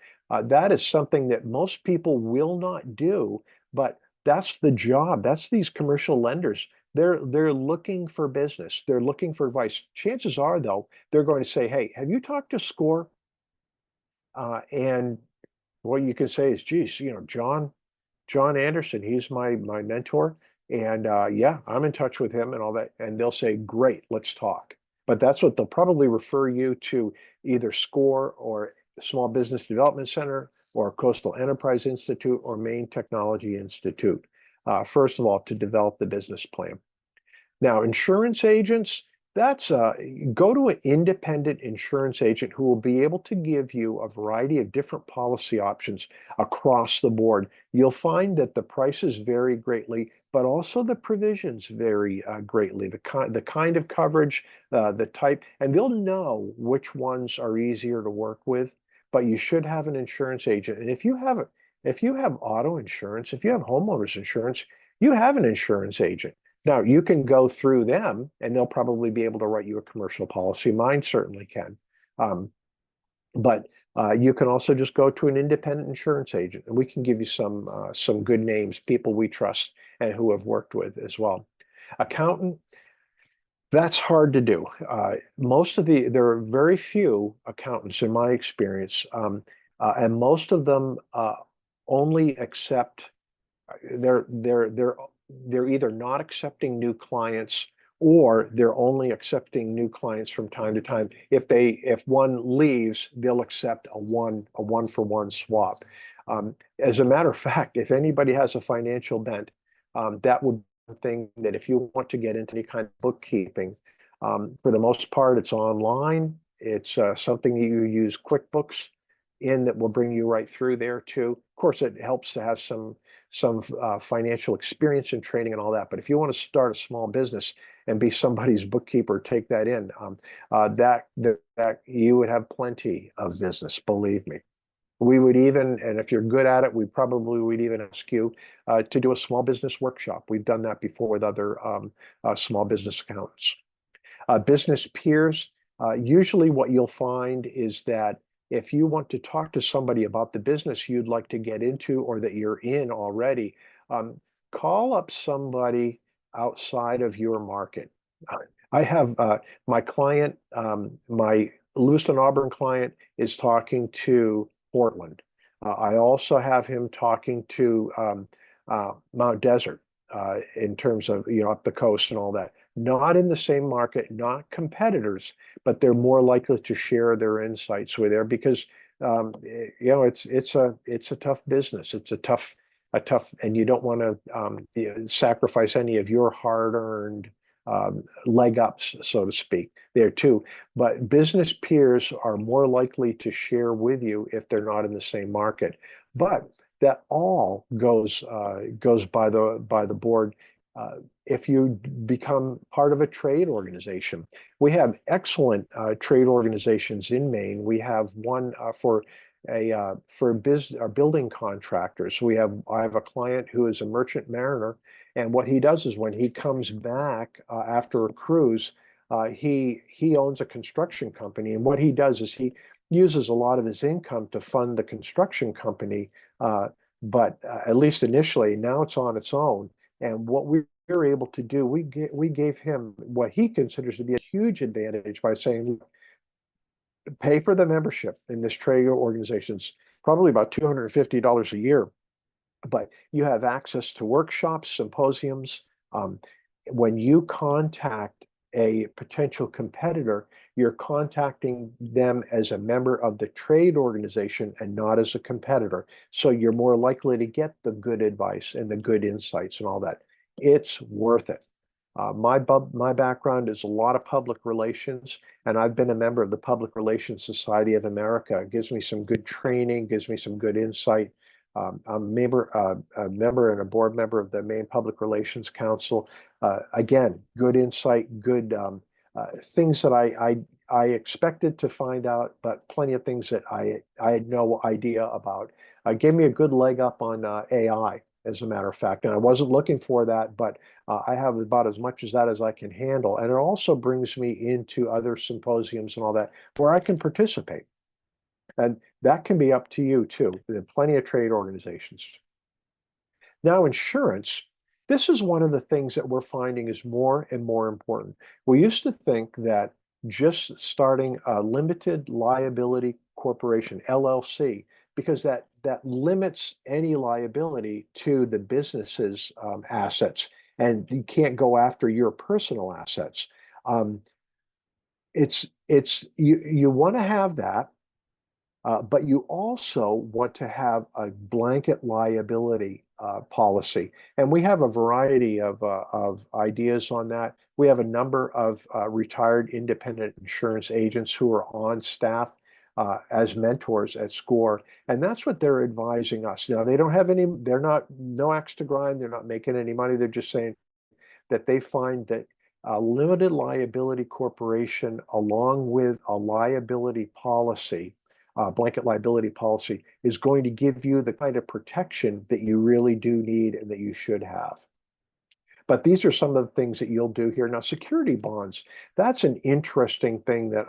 That is something that most people will not do, but that's the job. That's these commercial lenders. They're looking for business. They're looking for advice. Chances are, though, they're going to say, "Hey, have you talked to SCORE?" And what you can say is, "Geez, John Anderson, he's my mentor, and yeah, I'm in touch with him and all that." And they'll say, "Great, let's talk." But that's what they'll probably refer you to, either SCORE or Small Business Development Center or Coastal Enterprise Institute or Maine Technology Institute. First of all, to develop the business plan. Now, insurance agents, that's go to an independent insurance agent who will be able to give you a variety of different policy options across the board. You'll find that the prices vary greatly, but also the provisions vary greatly. The kind of coverage, the type, and they'll know which ones are easier to work with. But you should have an insurance agent, and if you have auto insurance, if you have homeowners insurance, you have an insurance agent. Now, you can go through them and they'll probably be able to write you a commercial policy. Mine certainly can. But you can also just go to an independent insurance agent, and we can give you some good names, people we trust and who have worked with as well. Accountant, that's hard to do. There are very few accountants in my experience, and most of them only accept they're either not accepting new clients or they're only accepting new clients from time to time. If one leaves, they'll accept a one for one swap. As a matter of fact, if anybody has a financial bent, that would be the thing that if you want to get into any kind of bookkeeping, for the most part, it's online. It's something that you use QuickBooks in that will bring you right through there too. Of course, it helps to have some financial experience and training and all that. But if you want to start a small business and be somebody's bookkeeper, take that in. That you would have plenty of business, believe me. We would even, and if you're good at it, we probably would even ask you to do a small business workshop. We've done that before with other small business accountants. Business peers, usually what you'll find is that if you want to talk to somebody about the business you'd like to get into or that you're in already, call up somebody outside of your market. I have my client, my Lewiston Auburn client is talking to Portland. I also have him talking to Mount Desert in terms of, up the coast and all that. Not in the same market, not competitors, but they're more likely to share their insights with there because it's a tough business. It's a tough, and you don't want to sacrifice any of your hard-earned leg ups, so to speak, there too. But business peers are more likely to share with you if they're not in the same market. But that all goes by the board. If you become part of a trade organization, we have excellent trade organizations in Maine. We have one for building contractors. I have a client who is a merchant mariner, and what he does is when he comes back after a cruise, he owns a construction company, and what he does is he uses a lot of his income to fund the construction company, but at least initially, now it's on its own. And what we were able to do, we gave him what he considers to be a huge advantage by saying, pay for the membership in this trade organization. It's probably about $250 a year, but you have access to workshops, symposiums. When you contact a potential competitor, you're contacting them as a member of the trade organization and not as a competitor. So you're more likely to get the good advice and the good insights and all that. It's worth it. My background is a lot of public relations, and I've been a member of the Public Relations Society of America. It gives me some good training, gives me some good insight. I'm a member and a board member of the Maine Public Relations Council. Again, good insight, good things that I expected to find out, but plenty of things that I had no idea about. Gave me a good leg up on AI, as a matter of fact, and I wasn't looking for that, but I have about as much as that as I can handle, and it also brings me into other symposiums and all that where I can participate. And that can be up to you too. There are plenty of trade organizations. Now, insurance, this is one of the things that we're finding is more and more important. We used to think that just starting a limited liability corporation, LLC, because that limits any liability to the business's assets, and you can't go after your personal assets. Um, it's you want to have that, but you also want to have a blanket liability policy. And we have a variety of ideas on that. We have a number of retired independent insurance agents who are on staff as mentors at SCORE. And that's what they're advising us. Now, they don't have any, they're not, no axe to grind. They're not making any money. They're just saying that they find that a limited liability corporation, along with a liability policy, blanket liability policy, is going to give you the kind of protection that you really do need and that you should have. But these are some of the things that you'll do here. Now, security bonds, that's an interesting thing that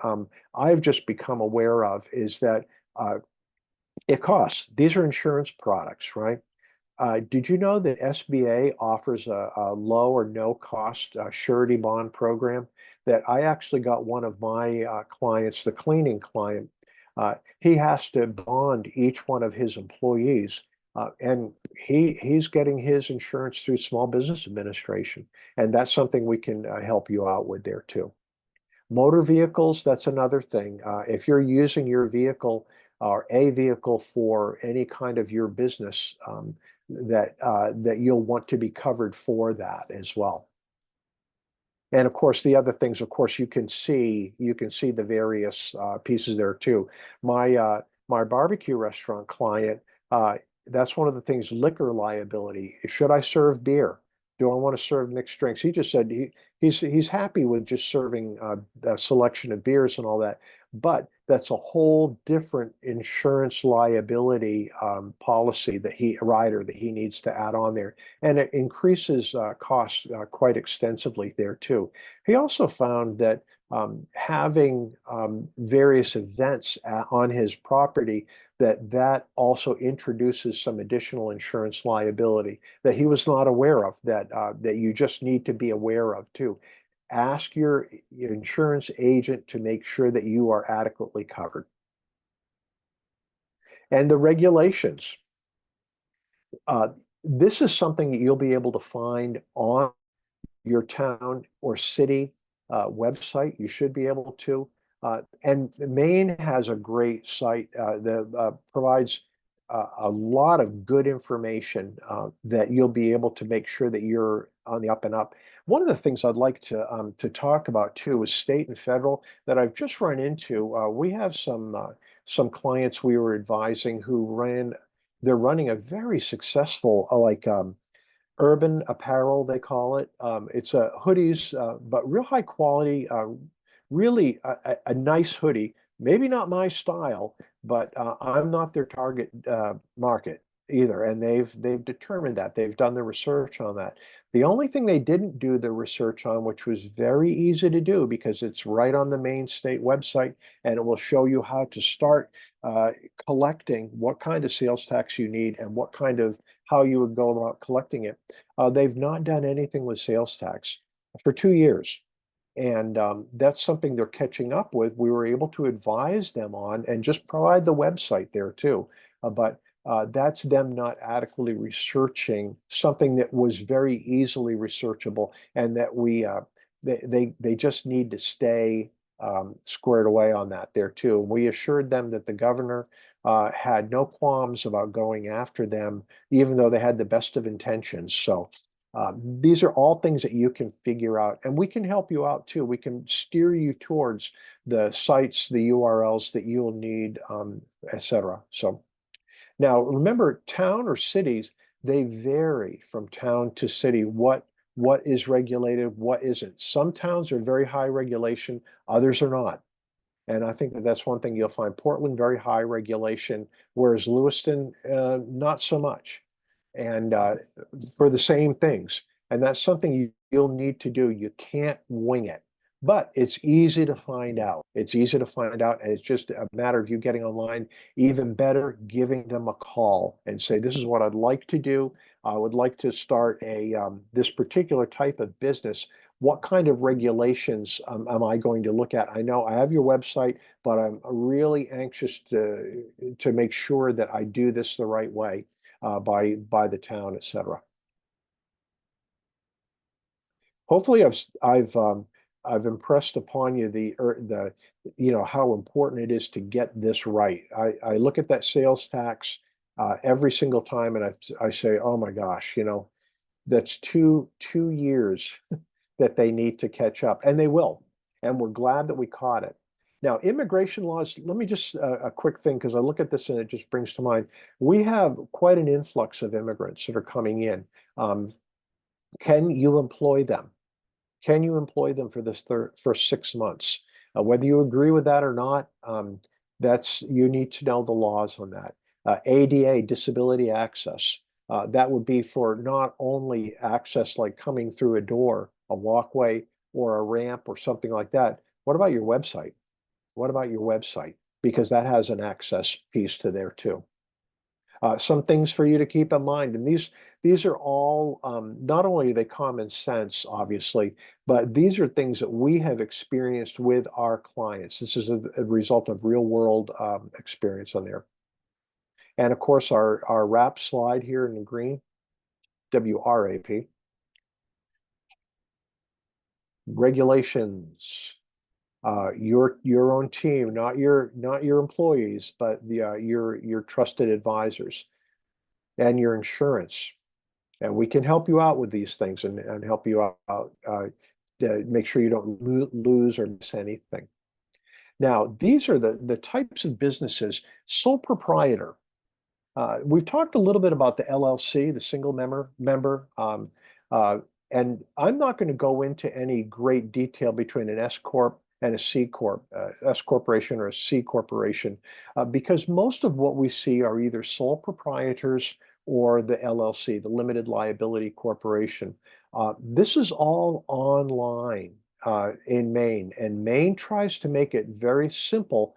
I've just become aware of, is that it costs. These are insurance products, right? Did you know that SBA offers a low or no cost surety bond program? That I actually got one of my clients, the cleaning client, he has to bond each one of his employees, and he's getting his insurance through Small Business Administration, and that's something we can help you out with there too. Motor vehicles, that's another thing. If you're using your vehicle or a vehicle for any kind of your business, that you'll want to be covered for that as well. And of course, the other things, of course, you can see the various pieces there too. My barbecue restaurant client, that's one of the things, liquor liability. Should I serve beer? Do I want to serve mixed drinks? He just said he's happy with just serving a selection of beers and all that. But that's a whole different insurance liability policy rider that he needs to add on there, and it increases costs quite extensively there too. He also found that having various events on his property, that also introduces some additional insurance liability that he was not aware of, that you just need to be aware of too. Ask your insurance agent to make sure that you are adequately covered. And the regulations. Uh, this is something that you'll be able to find on your town or city website. You should be able to. And Maine has a great site that provides a lot of good information that you'll be able to make sure that you're on the up and up. One of the things I'd like to talk about too is state and federal that I've just run into. We have some clients we were advising they're running a very successful urban apparel, they call it. It's hoodies, but real high quality, really a nice hoodie. Maybe not my style, but I'm not their target market either. And they've determined that. They've done the research on that. The only thing they didn't do the research on, which was very easy to do because it's right on the Maine state website, and it will show you how to start collecting what kind of sales tax you need and how you would go about collecting it. They've not done anything with sales tax for 2 years. And that's something they're catching up with. We were able to advise them on and just provide the website there too. But that's them not adequately researching something that was very easily researchable, and that they just need to stay squared away on that there too. We assured them that the governor had no qualms about going after them, even though they had the best of intentions. So these are all things that you can figure out, and we can help you out too. We can steer you towards the sites, the URLs that you'll need, etc. So now remember, town or cities, they vary from town to city. What is regulated, what isn't. Some towns are very high regulation, others are not. And I think that that's one thing you'll find. Portland, very high regulation, whereas Lewiston, not so much. And for the same things. And that's something you'll need to do. You can't wing it. But it's easy to find out. It's easy to find out. And it's just a matter of you getting online. Even better, giving them a call and say, this is what I'd like to do. I would like to start this particular type of business. What kind of regulations am I going to look at? I know I have your website, but I'm really anxious to make sure that I do this the right way by the town, etc. Hopefully, I've impressed upon you the how important it is to get this right. I look at that sales tax every single time, and I say, oh my gosh, that's two years that they need to catch up, and they will. And we're glad that we caught it. Now, immigration laws, let me just a quick thing, because I look at this and it just brings to mind, we have quite an influx of immigrants that are coming in. Can you employ them? Can you employ them for this first 6 months? Whether you agree with that or not, you need to know the laws on that. ADA, disability access. That would be for not only access like coming through a door, a walkway, or a ramp or something like that. What about your website? What about your website? Because that has an access piece to there too. Some things for you to keep in mind, and these are all not only are they common sense, obviously, but these are things that we have experienced with our clients. This is a result of real world experience on there. And of course, our wrap slide here in the green, WRAP, regulations. Your own team, not your employees, but your trusted advisors and your insurance. And we can help you out with these things and help you out, make sure you don't lose or miss anything. Now, these are the types of businesses. Sole proprietor. We've talked a little bit about the LLC, the single member, uh, and I'm not going to go into any great detail between an S corp and a C corp, S corporation or a C corporation, because most of what we see are either sole proprietors or the LLC, the limited liability corporation. This is all online in Maine, and Maine tries to make it very simple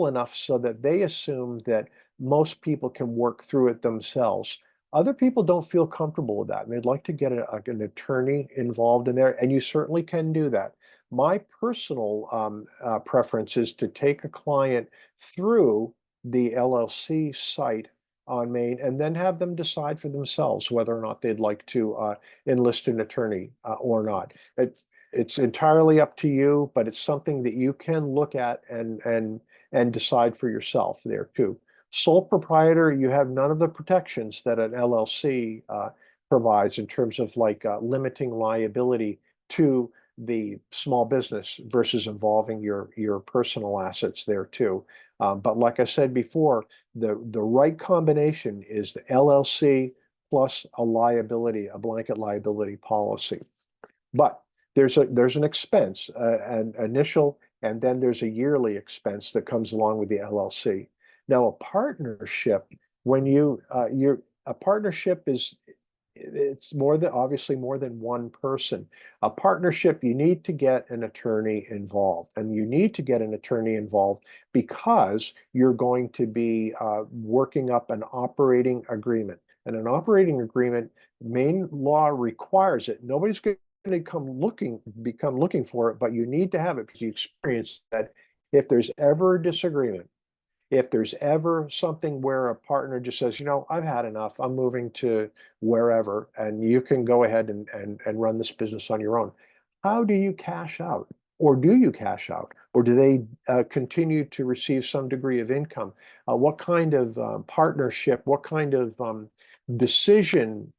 enough so that they assume that most people can work through it themselves. Other people don't feel comfortable with that, and they'd like to get an attorney involved in there, and you certainly can do that. My personal preference is to take a client through the LLC site on Maine and then have them decide for themselves whether or not they'd like to enlist an attorney or not. It's entirely up to you, but it's something that you can look at and decide for yourself there too. Sole proprietor, you have none of the protections that an LLC provides in terms of like limiting liability to the small business versus involving your personal assets there too. But like I said before, the right combination is the LLC plus a blanket liability policy. But there's an expense, an initial, and then there's a yearly expense that comes along with the LLC. Now, a partnership, when a partnership it's obviously more than one person. A partnership, you need to get an attorney involved, and you need to get an attorney involved because you're going to be working up an operating agreement. And an operating agreement, Maine law requires it. Nobody's going to become looking for it, but you need to have it because you experience that if there's ever a disagreement, if there's ever something where a partner just says, I've had enough, I'm moving to wherever, and you can go ahead and run this business on your own. how do you cash out? Or do you cash out? Or do they continue to receive some degree of income? What kind of partnership, what kind of decision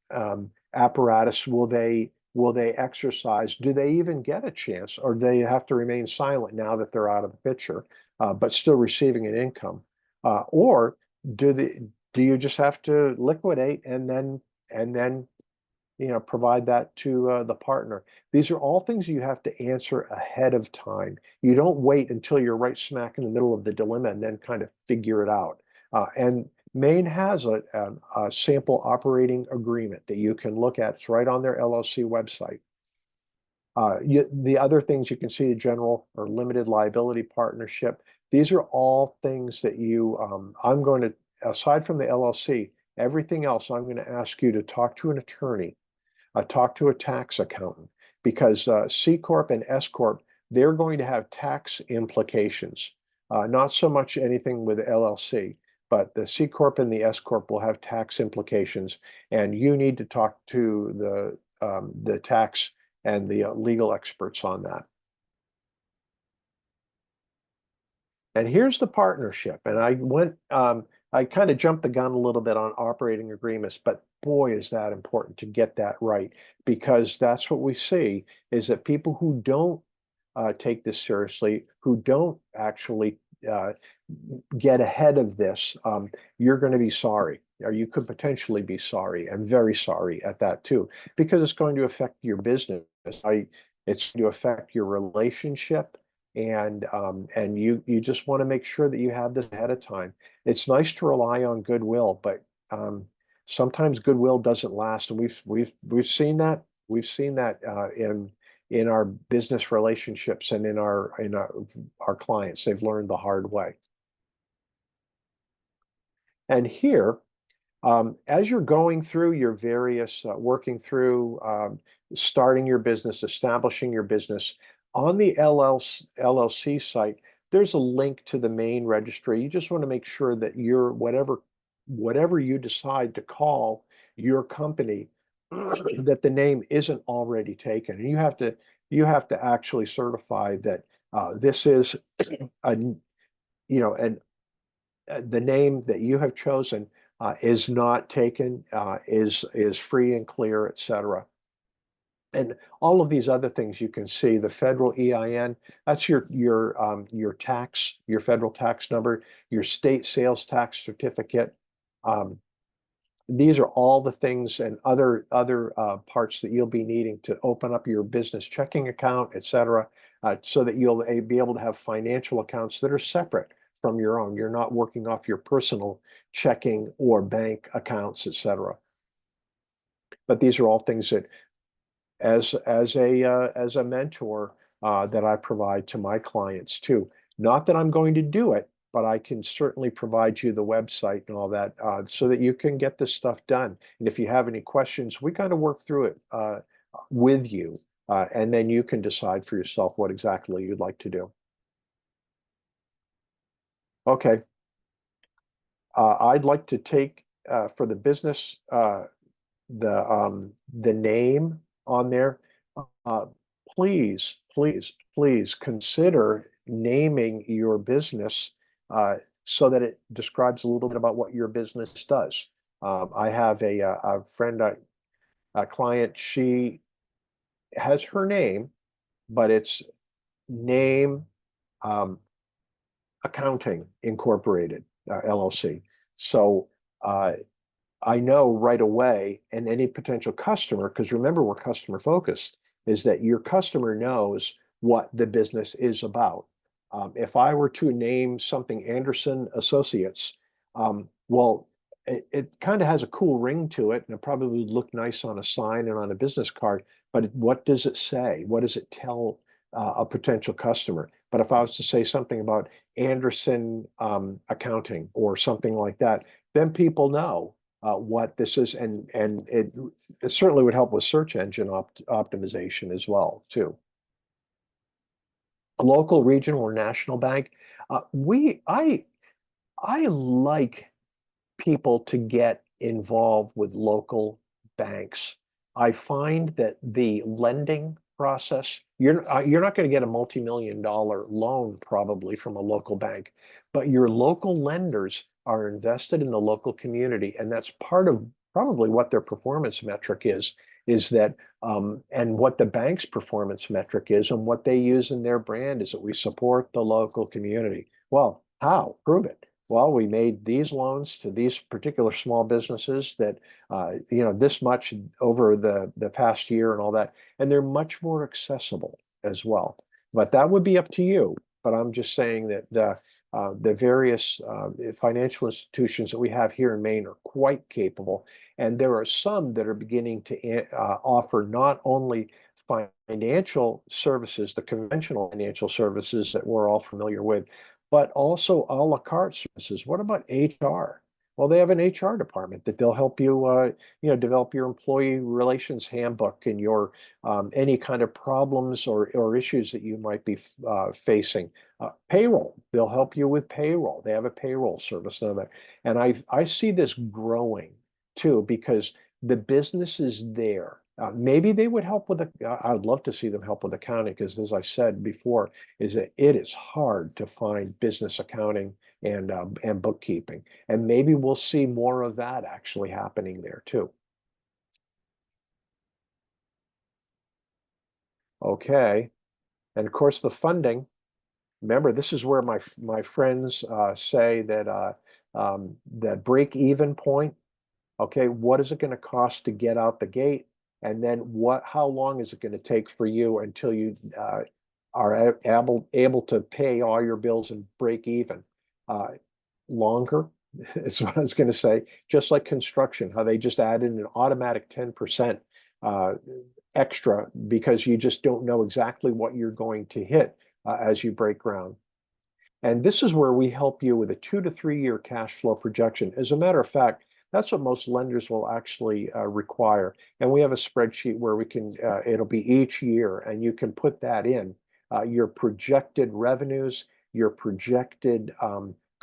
apparatus will they exercise? Do they even get a chance, or do they have to remain silent now that they're out of the picture, but still receiving an income? Or do they do you just have to liquidate and then provide that to the partner? These are all things you have to answer ahead of time. You don't wait until you're right smack in the middle of the dilemma and then kind of figure it out. And Maine has a sample operating agreement that you can look at. It's right on their LLC website. The other things you can see, the general or limited liability partnership. These are all things that I'm going to, aside from the LLC, everything else, I'm going to ask you to talk to an attorney, talk to a tax accountant, because C Corp and S Corp, they're going to have tax implications. Not so much anything with LLC, but the C Corp and the S Corp will have tax implications, and you need to talk to the tax and the legal experts on that. And here's the partnership. And I kind of jumped the gun a little bit on operating agreements, but boy, is that important to get that right, because that's what we see is that people who don't take this seriously, who don't actually get ahead of this, you're going to be sorry, or you could potentially be sorry, and very sorry at that too, because it's going to affect your business. It's going to affect your relationship, and you just want to make sure that you have this ahead of time. It's nice to rely on goodwill, but sometimes goodwill doesn't last, and we've seen that. We've seen that in our business relationships and in our clients. They've learned the hard way. And here, as you're going through your various, working through starting your business, establishing your business, on the LLC site, there's a link to the main registry. You just want to make sure that whatever you decide to call your company, that the name isn't already taken. And you have to actually certify that this is a and the name that you have chosen is not taken, is free and clear, etc. And all of these other things you can see, the federal EIN, that's your federal tax number, your state sales tax certificate. Um, these are all the things and other parts that you'll be needing to open up your business checking account, etc., so that you'll be able to have financial accounts that are separate from your own. You're not working off your personal checking or bank accounts, etc. But these are all things that, as a mentor, that I provide to my clients too. Not that I'm going to do it, but I can certainly provide you the website and all that, so that you can get this stuff done. And if you have any questions, we kind of work through it with you, and then you can decide for yourself what exactly you'd like to do. Okay. I'd like to take for the business, the name on there. Uh, please consider naming your business so that it describes a little bit about what your business does. I have a friend, a client. She has her name, but it's Name um, Accounting Incorporated, LLC. So I know right away, and any potential customer, because remember, we're customer focused, is that your customer knows what the business is about. If I were to name something Anderson Associates, well, it kind of has a cool ring to it, and it probably would look nice on a sign and on a business card. But what does it say? What does it tell a potential customer? But if I was to say something about Anderson Accounting or something like that, then people know what this is, and it certainly would help with search engine optimization as well too. Local, regional, or national bank. We I like people to get involved with local banks. I find that the lending process. You're not going to get a multi-million-dollar loan probably from a local bank, but your local lenders are invested in the local community, and that's part of probably what their performance metric is that and what the bank's performance metric is and what they use in their brand is that we support the local community. Well, how? Prove it. Well, we made these loans to these particular small businesses that, this much over the past year and all that, and they're much more accessible as well. But that would be up to you. But I'm just saying that the various financial institutions that we have here in Maine are quite capable, and there are some that are beginning to offer not only financial services, the conventional financial services that we're all familiar with, but also a la carte services. What about HR? Well, they have an HR department that they'll help you, develop your employee relations handbook and your any kind of problems or issues that you might be facing. Payroll, they'll help you with payroll. They have a payroll service and all that. And I see this growing too because the business is there. Maybe they would help with I'd love to see them help with accounting because, as I said before, is that it is hard to find business accounting and bookkeeping, and maybe we'll see more of that actually happening there too. Okay, and of course the funding. Remember, this is where my friends say that that break even point. Okay, what is it going to cost to get out the gate? And then how long is it going to take for you until you are able to pay all your bills and break even? Uh, Longer is what I was going to say. Just like construction, how they just added an automatic 10% uh, extra because you just don't know exactly what you're going to hit as you break ground. And this is where we help you with a 2 to 3 year cash flow projection. As a matter of fact, that's what most lenders will actually require. And we have a spreadsheet where we can, it'll be each year, and you can put that in your projected revenues, your projected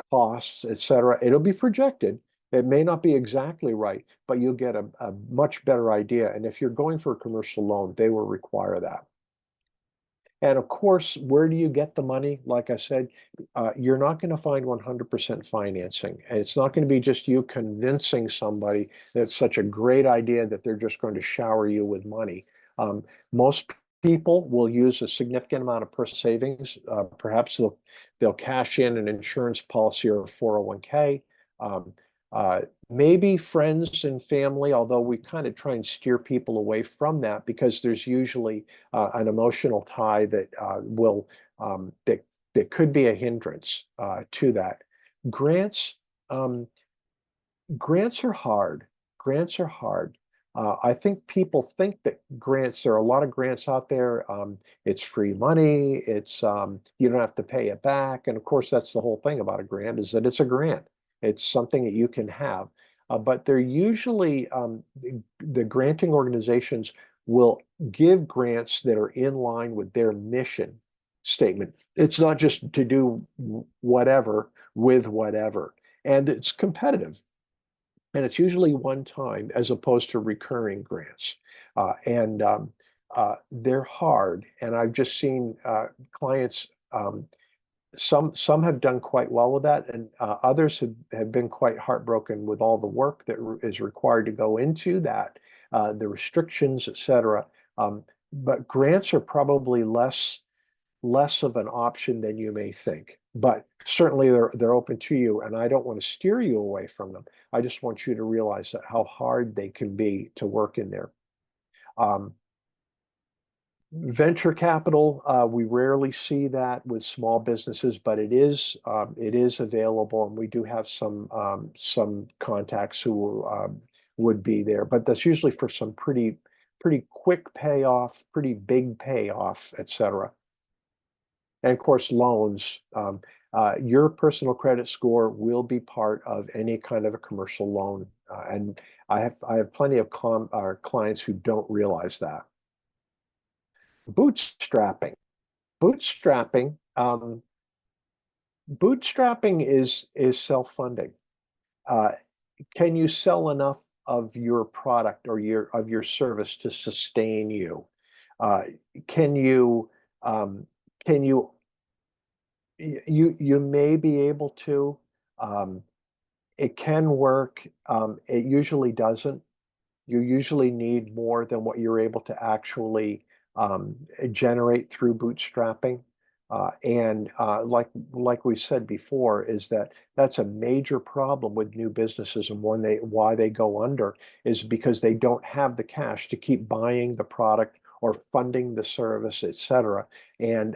costs, et cetera. It'll be projected. It may not be exactly right, but you'll get a much better idea. And if you're going for a commercial loan, they will require that. And of course, where do you get the money? Like I said, you're not going to find 100% financing. And it's not going to be just you convincing somebody that it's such a great idea that they're just going to shower you with money. Most people will use a significant amount of personal savings. Perhaps they'll cash in an insurance policy or a 401k. Um, Maybe friends and family, although we kind of try and steer people away from that because there's usually an emotional tie that that could be a hindrance to that. Grants, um, grants are hard. Grants are hard. I think people think that grants, there are a lot of grants out there. It's free money. It's you don't have to pay it back. And of course, that's the whole thing about a grant is that it's a grant. It's something that you can have. But they're usually the granting organizations will give grants that are in line with their mission statement. It's not just to do whatever with whatever. And it's competitive. And it's usually one time as opposed to recurring grants. And they're hard. And I've just seen clients, some have done quite well with that, and others have been quite heartbroken with all the work that is required to go into that, the restrictions, et cetera. But grants are probably less of an option than you may think. But certainly they're open to you, and I don't want to steer you away from them. I just want you to realize that how hard they can be to work in there. Um, Venture capital, we rarely see that with small businesses, but it is available, and we do have some contacts who would be there. But that's usually for some pretty quick payoff, pretty big payoff, et cetera. And of course, loans. Your personal credit score will be part of any kind of a commercial loan. And I have plenty of clients who don't realize that. Bootstrapping. Bootstrapping. Bootstrapping is self-funding. Uh, can you sell enough of your product or your service to sustain you? Uh, can you, um, can you, you may be able to, um, it can work. It usually doesn't. You usually need more than what you're able to actually um, generate through bootstrapping. And like we said before, is that that's a major problem with new businesses, and when they why they go under is because they don't have the cash to keep buying the product or funding the service, et cetera. And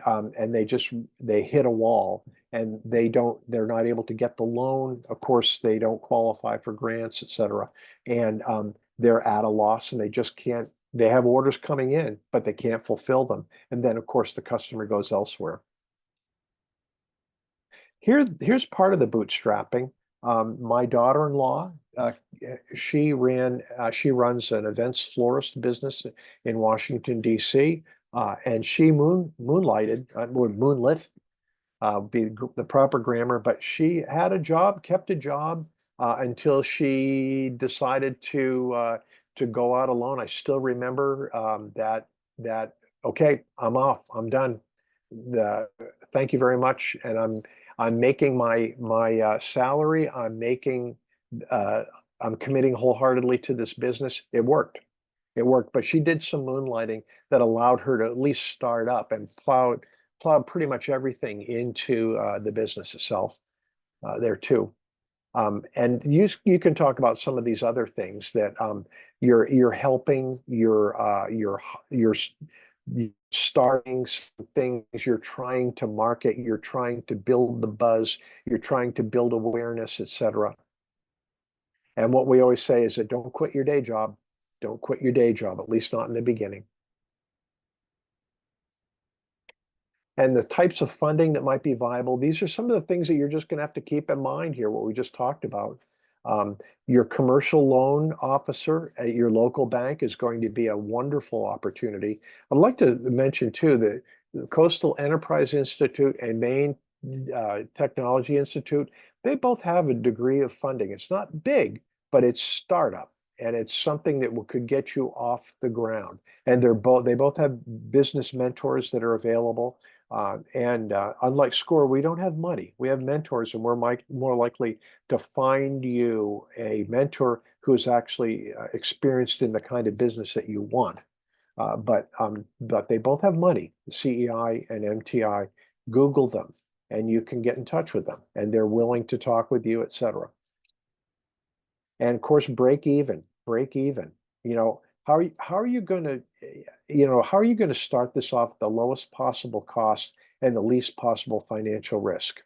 they hit a wall, and they're not able to get the loan. Of course, they don't qualify for grants, et cetera. And they're at a loss, and they just can't, they have orders coming in, but they can't fulfill them. And then, of course, the customer goes elsewhere. Here's part of the bootstrapping. My daughter-in-law, she runs an events florist business in Washington, D.C., and she moonlit, be the proper grammar, but she had a job, kept a job until she decided to go out alone. I still remember that okay, I'm off, I'm done. The Thank you very much, and I'm making my salary. Uh, I'm committing wholeheartedly to this business. It worked. It worked, but she did some moonlighting that allowed her to at least start up and plowed pretty much everything into the business itself there too. And you can talk about some of these other things that you're helping, you're starting some things, you're trying to market, you're trying to build the buzz, you're trying to build awareness, etc. And what we always say is that don't quit your day job. Don't quit your day job, at least not in the beginning. And the types of funding that might be viable. These are some of the things that you're just going to have to keep in mind here, what we just talked about. Your commercial loan officer at your local bank is going to be a wonderful opportunity. I'd like to mention too that the Coastal Enterprise Institute and Maine Technology Institute, they both have a degree of funding. It's not big, but it's startup, and it's something that could get you off the ground. And they both have business mentors that are available. And unlike SCORE, we don't have money. We have mentors, and we're more likely to find you a mentor who's actually experienced in the kind of business that you want. But they both have money, CEI and MTI. Google them, and you can get in touch with them, and they're willing to talk with you, etc. And of course, break even. How are you going to, how are you going to start this off at the lowest possible cost and the least possible financial risk?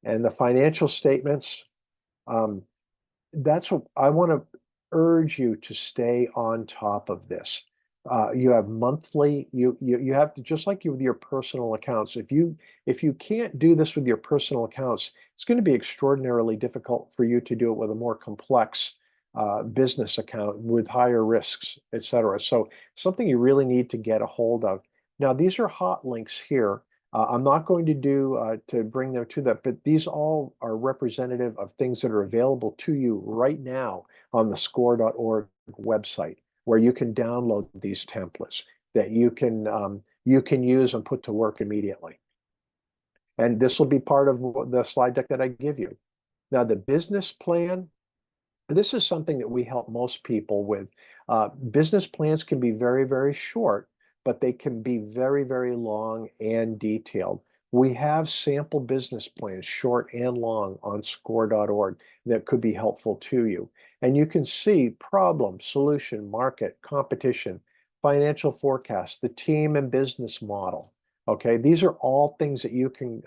And the financial statements, um, that's what I want to urge you to stay on top of this. You have monthly, you have to, just like you with your personal accounts. If you can't do this with your personal accounts, it's going to be extraordinarily difficult for you to do it with a more complex business account with higher risks, et cetera. So something you really need to get a hold of. Now, these are hot links here. I'm not going to do to bring them to that, but these all are representative of things that are available to you right now on the score.org website, where you can download these templates that you can use and put to work immediately. And this will be part of the slide deck that I give you. Now, the business plan, this is something that we help most people with. Business plans can be very, very short, but they can be very, very long and detailed. We have sample business plans, short and long, on score.org that could be helpful to you. And you can see problem, solution, market, competition, financial forecast, the team and business model. Okay, these are all things that you can,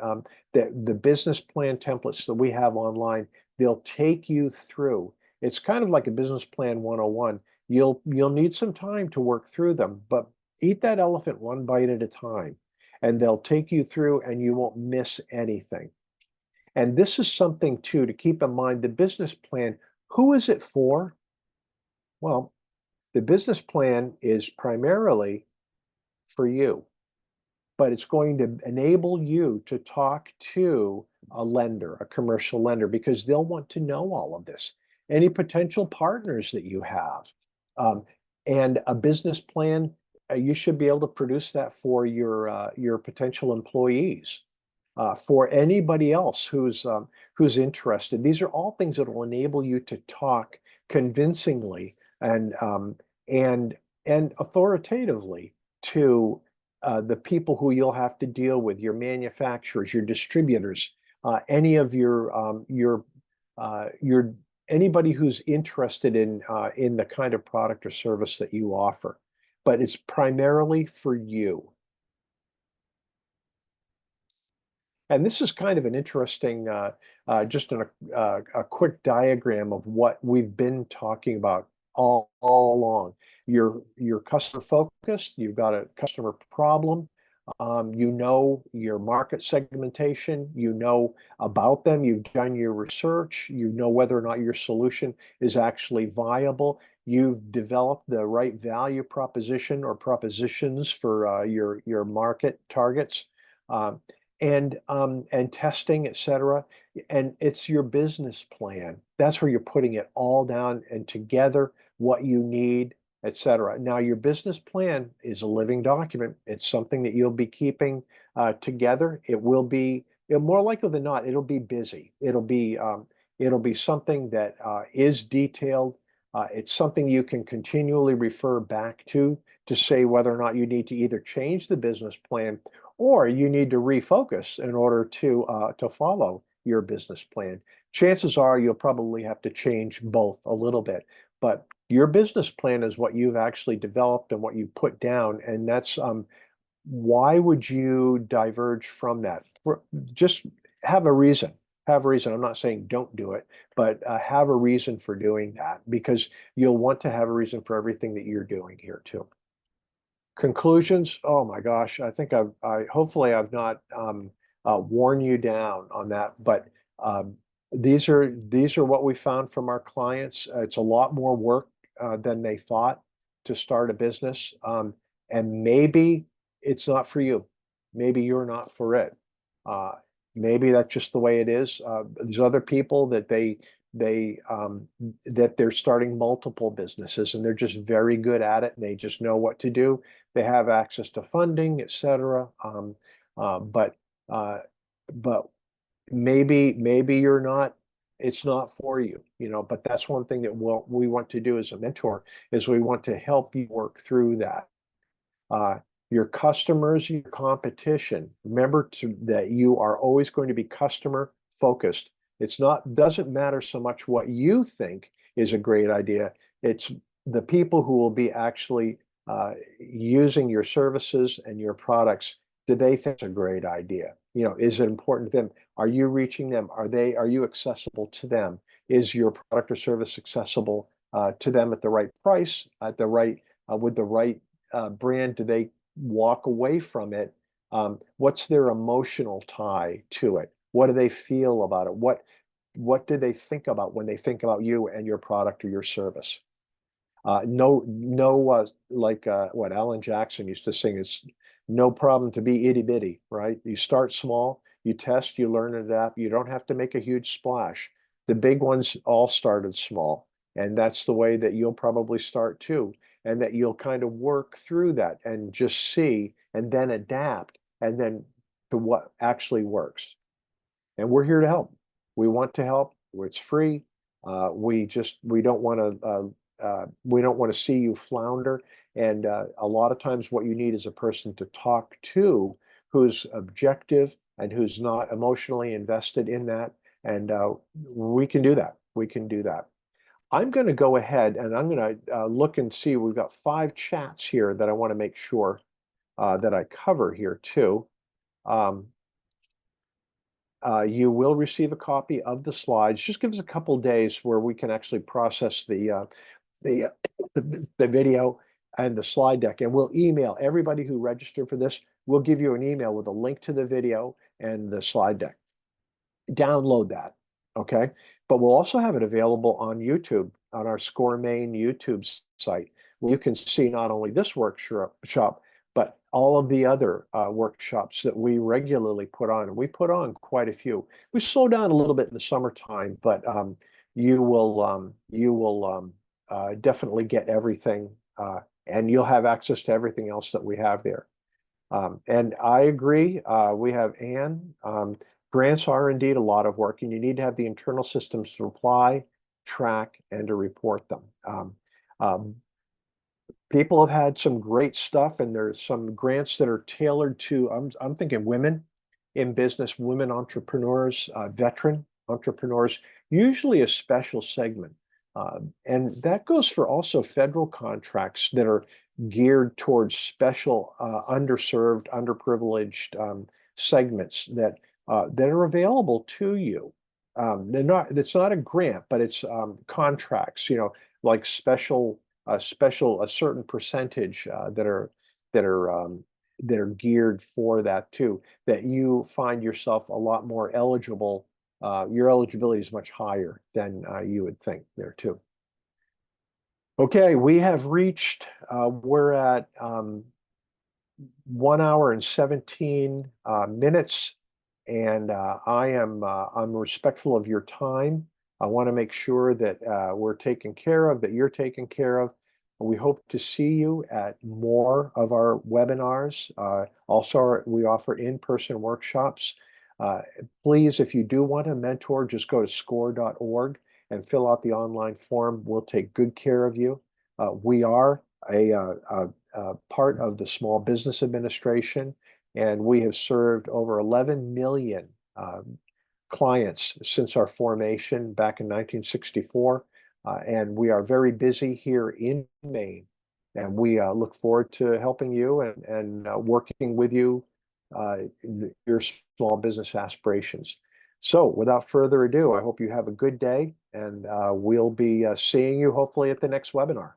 that the business plan templates that we have online, they'll take you through. It's kind of like a business plan 101. You'll need some time to work through them, but eat that elephant one bite at a time, and they'll take you through, and you won't miss anything. And this is something too to keep in mind. The business plan, who is it for? Well, the business plan is primarily for you, but it's going to enable you to talk to a lender, a commercial lender, because they'll want to know all of this. any potential partners that you have. Um, and a business plan, you should be able to produce that for your potential employees, for anybody else who's interested. These are all things that will enable you to talk convincingly and and and authoritatively to the people who you'll have to deal with, your manufacturers, your distributors, any of your anybody who's interested in the kind of product or service that you offer. But it's primarily for you. And this is kind of an interesting, just a quick diagram of what we've been talking about all along. You're customer focused, you've got a customer problem, you know your market segmentation, you know about them, you've done your research, you know whether or not your solution is actually viable. You've developed the right value proposition or propositions for your market targets. Um, and testing, et cetera. And it's your business plan. That's where you're putting it all down and together, what you need, et cetera. Now, your business plan is a living document. It's something that you'll be keeping together. More likely than not, it'll be busy. It'll be something that is detailed. It's something you can continually refer back to say whether or not you need to either change the business plan or you need to refocus in order to follow your business plan. Chances are you'll probably have to change both a little bit, but your business plan is what you've actually developed and what you put down, and that's why would you diverge from that? Just have a reason. Have a reason. I'm not saying don't do it, but have a reason for doing that because you'll want to have a reason for everything that you're doing here too. Conclusions, oh my gosh, I think hopefully I've not worn you down on that, but um, these are what we found from our clients. It's a lot more work than they thought to start a business, and maybe it's not for you. Maybe you're not for it. Uh, Maybe that's just the way it is. There's other people that that they're starting multiple businesses and they're just very good at it and they just know what to do. They have access to funding, et cetera. Uh, but uh, but maybe you're not. It's not for you, But that's one thing that we want to do as a mentor is we want to help you work through that. Uh, your customers, your competition. Remember that you are always going to be customer focused. It's not, doesn't matter so much what you think is a great idea. It's the people who will be actually using your services and your products. Do they think it's a great idea? Is it important to them? Are you reaching them? Are you accessible to them? Is your product or service accessible to them at the right price, with the right brand? Do they walk away from it? What's their emotional tie to it? What do they feel about it? What do they think about when they think about you and your product or your service? No, like what Alan Jackson used to sing is no problem to be itty bitty, right? You start small, you test, you learn and adapt. You don't have to make a huge splash. The big ones all started small, and that's the way that you'll probably start too, and that you'll kind of work through that and just see and then adapt and then to what actually works. And we're here to help. We want to help. It's free. We don't want to see you flounder. And a lot of times, what you need is a person to talk to who's objective and who's not emotionally invested in that. And we can do that. We can do that. I'm going to go ahead and I'm going to look and see. We've got 5 chats here that I want to make sure that I cover here too. Um, you will receive a copy of the slides. Just give us a couple days where we can actually process the, uh, the video and the slide deck, and we'll email everybody who registered for this. We'll give you an email with a link to the video and the slide deck. Download that, okay? But we'll also have it available on YouTube, on our Score Main YouTube site. Where you can see not only this workshop, but all of the other workshops that we regularly put on. And we put on quite a few. We slow down a little bit in the summertime, but you will definitely get everything, and you'll have access to everything else that we have there. And I agree. We have Anne. Grants are indeed a lot of work, and you need to have the internal systems to apply, track, and to report them. Um, People have had some great stuff, and there's some grants that are tailored to, I'm thinking women in business, women entrepreneurs, veteran entrepreneurs, usually a special segment. And that goes for also federal contracts that are geared towards special, underserved, underprivileged segments that are available to you. They're not, it's not a grant, but it's contracts, like a certain percentage that are that are geared for that too, that you find yourself a lot more eligible. Your eligibility is much higher than you would think there too. Okay, we have reached, we're at 1 hour and 17 minutes, and I'm respectful of your time. I want to make sure that we're taken care of, that you're taken care of. We hope to see you at more of our webinars. Also, we offer in-person workshops. Uh, Please, if you do want a mentor, just go to score.org and fill out the online form. We'll take good care of you. We are a part of the Small Business Administration, and we have served over 11 million clients since our formation back in 1964. And we are very busy here in Maine, and we look forward to helping you and working with you in your small business aspirations. So without further ado, I hope you have a good day, and we'll be seeing you hopefully at the next webinar.